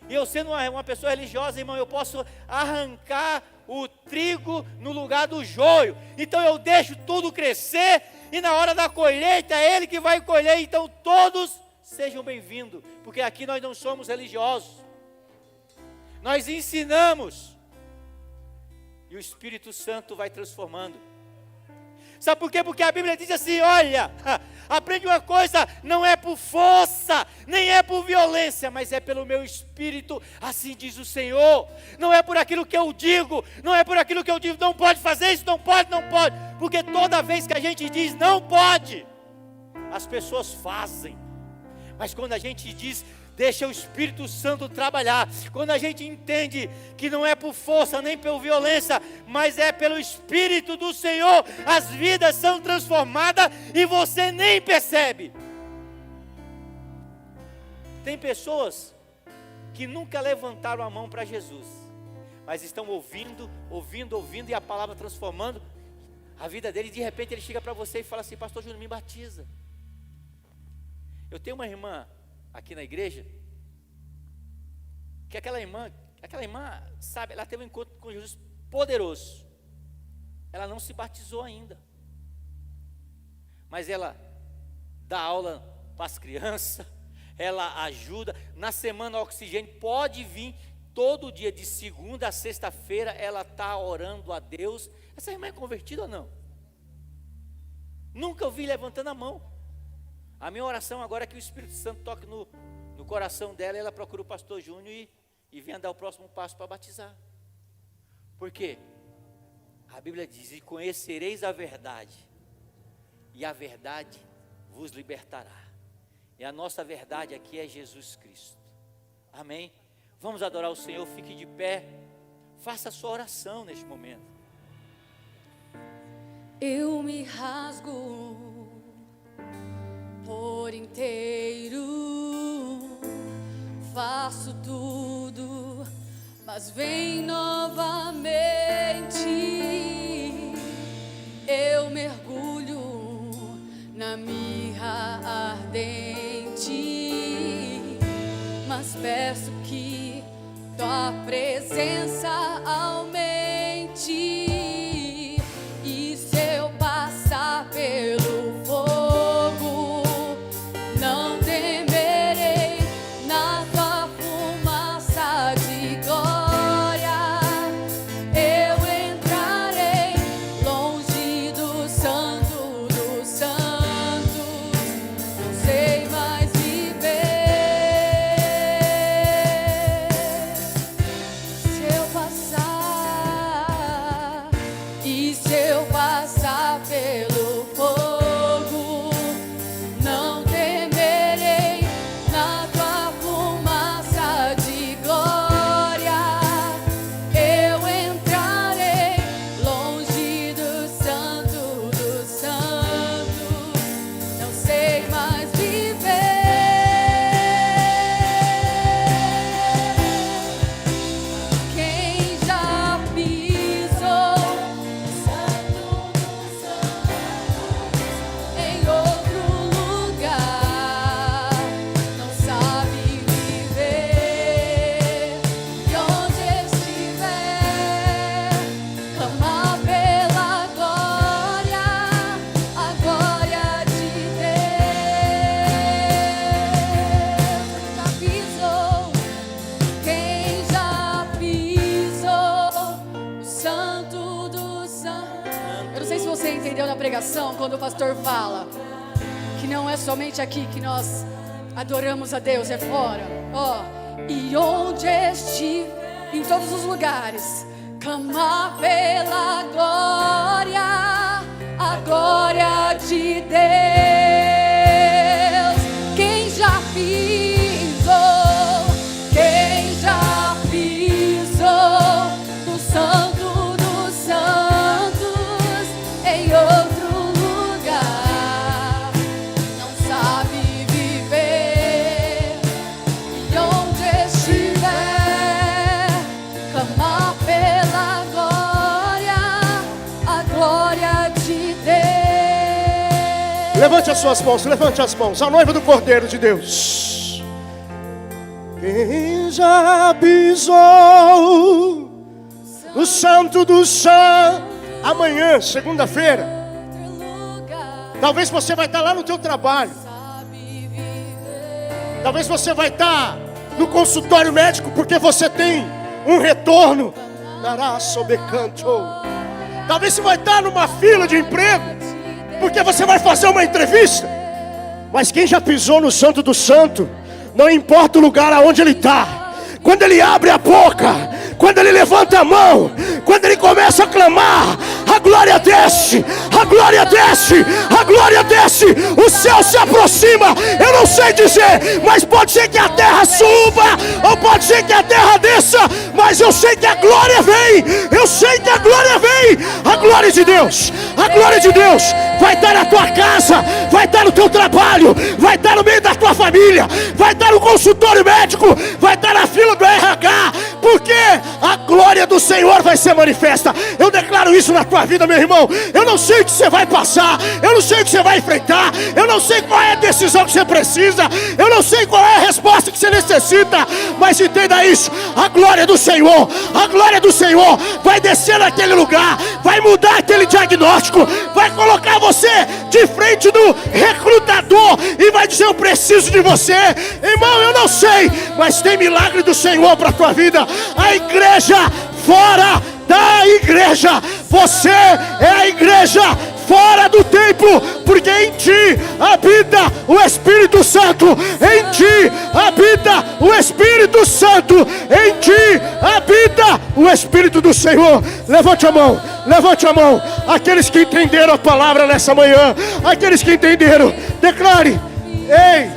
E eu sendo uma pessoa religiosa, irmão, eu posso arrancar o trigo no lugar do joio. Então eu deixo tudo crescer e na hora da colheita é Ele que vai colher. Então todos sejam bem-vindos, porque aqui nós não somos religiosos. Nós ensinamos e o Espírito Santo vai transformando. Sabe por quê? Porque a Bíblia diz assim, olha, aprende uma coisa, não é por força, nem é por violência, mas é pelo meu Espírito, assim diz o Senhor. Não é por aquilo que eu digo, não é por aquilo que eu digo, não pode fazer isso, não pode, porque toda vez que a gente diz não pode, as pessoas fazem. Mas quando a gente diz, deixa o Espírito Santo trabalhar, quando a gente entende que não é por força nem por violência, mas é pelo Espírito do Senhor, as vidas são transformadas e você nem percebe. Tem pessoas que nunca levantaram a mão para Jesus, mas estão ouvindo e a palavra transformando a vida dele. De repente ele chega para você e fala assim, pastor Júnior, me batiza. Eu tenho uma irmã aqui na igreja, que aquela irmã, sabe, ela teve um encontro com Jesus poderoso. Ela não se batizou ainda, mas ela dá aula para as crianças, ela ajuda. Na semana Oxigênio pode vir todo dia, de segunda a sexta-feira, ela está orando a Deus. Essa irmã é convertida ou não? Nunca ouvi levantando a mão. A minha oração agora é que o Espírito Santo toque no coração dela, e ela procura o pastor Júnior e venha dar o próximo passo para batizar. Por quê? A Bíblia diz, e conhecereis a verdade, e a verdade vos libertará. E a nossa verdade aqui é Jesus Cristo. Amém? Vamos adorar o Senhor, fique de pé, faça a sua oração neste momento. Eu me rasgo por inteiro, faço tudo, mas vem novamente. Eu mergulho na mirra ardente, mas peço que tua presença aumente. E se eu passar pelo fogo, não temerei, na tua fumaça de glória eu entrarei, longe do santo dos santos, não sei mais viver. Se eu passar, e se eu passar pelo fogo, não temerei, na tua fumaça de glória eu entrarei, longe do santo dos santos, não sei mais viver. Quem já pisou no santo dos santos em outro lugar não sabe viver. E onde estiver, clama pela glória, a glória de Deus. Quem já pisou no santo dos santos? Eu não sei se você entendeu na pregação, quando o pastor fala que não é somente aqui que nós adoramos a Deus, é fora. Ó, e onde estiver, em todos os lugares, clamar pela glória, a glória de Deus. Quem já pisou, quem já pisou no santo dos santos em outro lugar não sabe viver. E onde estiver, clamar pela glória, a glória de Deus. Levante as suas mãos, levante as mãos. A noiva do Cordeiro de Deus. Quem já pisou no santo do santo? Amanhã, segunda-feira, Outro lugar talvez você vai estar lá no teu trabalho. sabe viver. Talvez você vai estar no consultório médico porque você tem um retorno. Talvez você vai estar numa fila de emprego porque você vai fazer uma entrevista. Mas quem já pisou no santo do santo, não importa o lugar aonde ele está, quando ele abre a boca, quando ele levanta a mão, quando ele começa a clamar, a glória desce, a glória desce, a glória desce, o céu se aproxima. Eu não sei dizer, mas pode ser que a terra suba, ou pode ser que a terra desça, mas eu sei que a glória vem, eu sei que a glória vem. A glória de Deus, a glória de Deus vai estar na tua casa, vai estar no teu trabalho, vai estar no meio da tua família, vai estar no consultório médico, vai estar na fila do RH, porque a glória do Senhor vai ser manifesta. Eu declaro isso na tua vida, meu irmão. Eu não sei o que você vai passar, eu não sei o que você vai enfrentar, eu não sei qual é a decisão que você precisa, eu não sei qual é a resposta que você necessita, mas entenda isso: a glória do Senhor, a glória do Senhor vai descer naquele lugar, vai mudar aquele diagnóstico, vai colocar você de frente do recrutador e vai dizer: eu preciso de você. Irmão, eu não sei, mas tem milagre do Senhor para a tua vida. A igreja fora da igreja, você é a igreja fora do templo, porque em ti habita o Espírito Santo, em ti habita o Espírito Santo, em ti habita o Espírito do Senhor. Levante a mão, levante a mão. Aqueles que entenderam a palavra nessa manhã, aqueles que entenderam, declare: ei,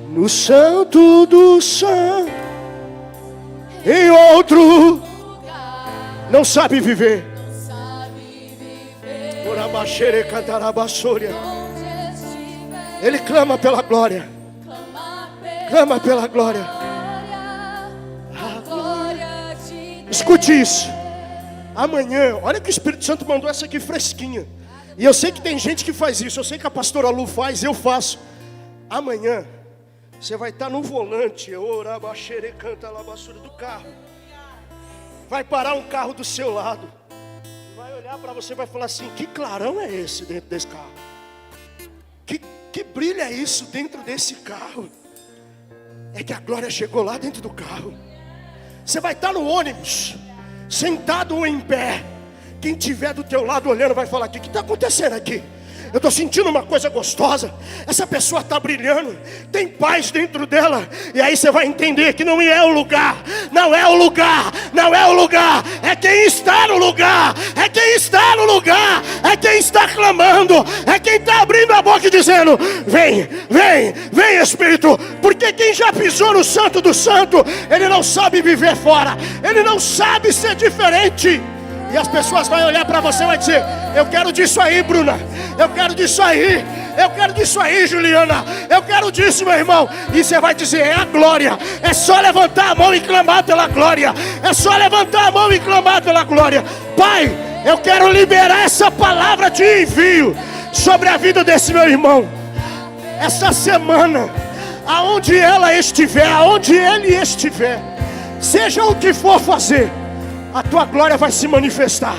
no santo do santo, em outro não sabe viver. Ele clama pela glória, clama pela glória. Escute isso. Amanhã, olha que o Espírito Santo mandou essa aqui fresquinha. E eu sei que tem gente que faz isso, eu sei que a pastora Lu faz, eu faço. Amanhã Você vai estar no volante, canta lá, basura do carro. Vai parar um carro do seu lado. Vai olhar para você e vai falar assim: que clarão é esse dentro desse carro? Que brilho é isso dentro desse carro? É que a glória chegou lá dentro do carro. Você vai estar no ônibus, sentado ou em pé. Quem tiver do teu lado olhando vai falar: o que está acontecendo aqui? Eu estou sentindo uma coisa gostosa. Essa pessoa está brilhando, tem paz dentro dela. E aí você vai entender que não é o lugar. Não é o lugar, não é o lugar. É quem está no lugar. É quem está no lugar. É quem está clamando. É quem está abrindo a boca e dizendo: vem, vem, vem Espírito. Porque quem já pisou no Santo do Santo, ele não sabe viver fora. Ele não sabe ser diferente. E as pessoas vão olhar para você e vai dizer: eu quero disso aí, Bruna. Eu quero disso aí. Eu quero disso aí, Juliana. Eu quero disso, meu irmão. E você vai dizer: é a glória. É só levantar a mão e clamar pela glória. É só levantar a mão e clamar pela glória. Pai, eu quero liberar essa palavra de envio sobre a vida desse meu irmão. Essa semana, aonde ela estiver, aonde ele estiver, seja o que for fazer, a tua glória vai se manifestar.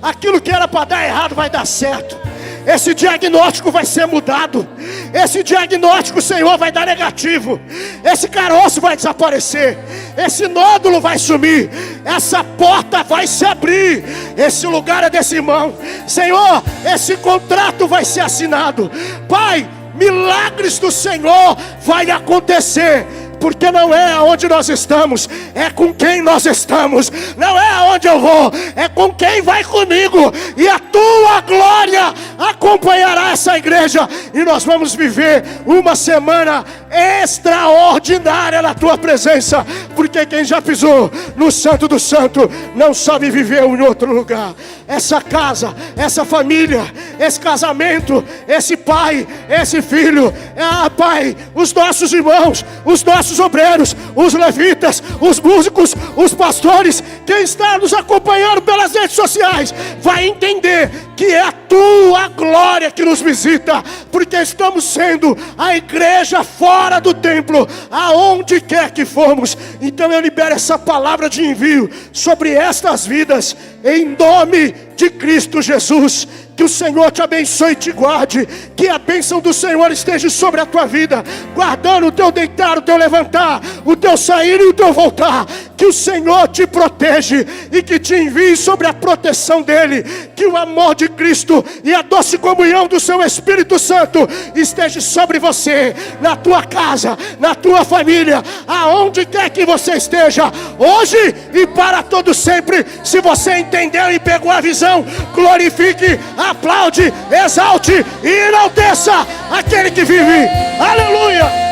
Aquilo que era para dar errado vai dar certo. Esse diagnóstico vai ser mudado. Esse diagnóstico, Senhor, vai dar negativo. Esse caroço vai desaparecer. Esse nódulo vai sumir. Essa porta vai se abrir. Esse lugar é desse irmão. Senhor, esse contrato vai ser assinado. Pai, milagres do Senhor vai acontecer. Porque não é aonde nós estamos, é com quem nós estamos. Não é aonde eu vou, é com quem vai comigo. E a tua glória acompanhará essa igreja. E nós vamos viver uma semana extraordinária na tua presença. Porque quem já pisou no Santo do Santo não sabe viver em outro lugar. Essa casa, essa família, esse casamento, esse pai, esse filho, Pai, os nossos irmãos, os nossos obreiros, os levitas, os músicos, os pastores, quem está nos acompanhando pelas redes sociais, vai entender que é a tua glória que nos visita, porque estamos sendo a igreja fora do templo, aonde quer que formos. Então eu libero essa palavra de envio sobre estas vidas, em nome de Cristo Jesus. Que o Senhor te abençoe e te guarde. Que a bênção do Senhor esteja sobre a tua vida, guardando o teu deitar, o teu levantar, o teu sair e o teu voltar. Que o Senhor te protege e que te envie sobre a proteção dEle. Que o amor de Cristo e a doce comunhão do seu Espírito Santo esteja sobre você, na tua casa, na tua família, aonde quer que você esteja, hoje e para todo sempre. Se você entendeu e pegou a visão, glorifique, aplaude, exalte e enalteça aquele que vive. Aleluia!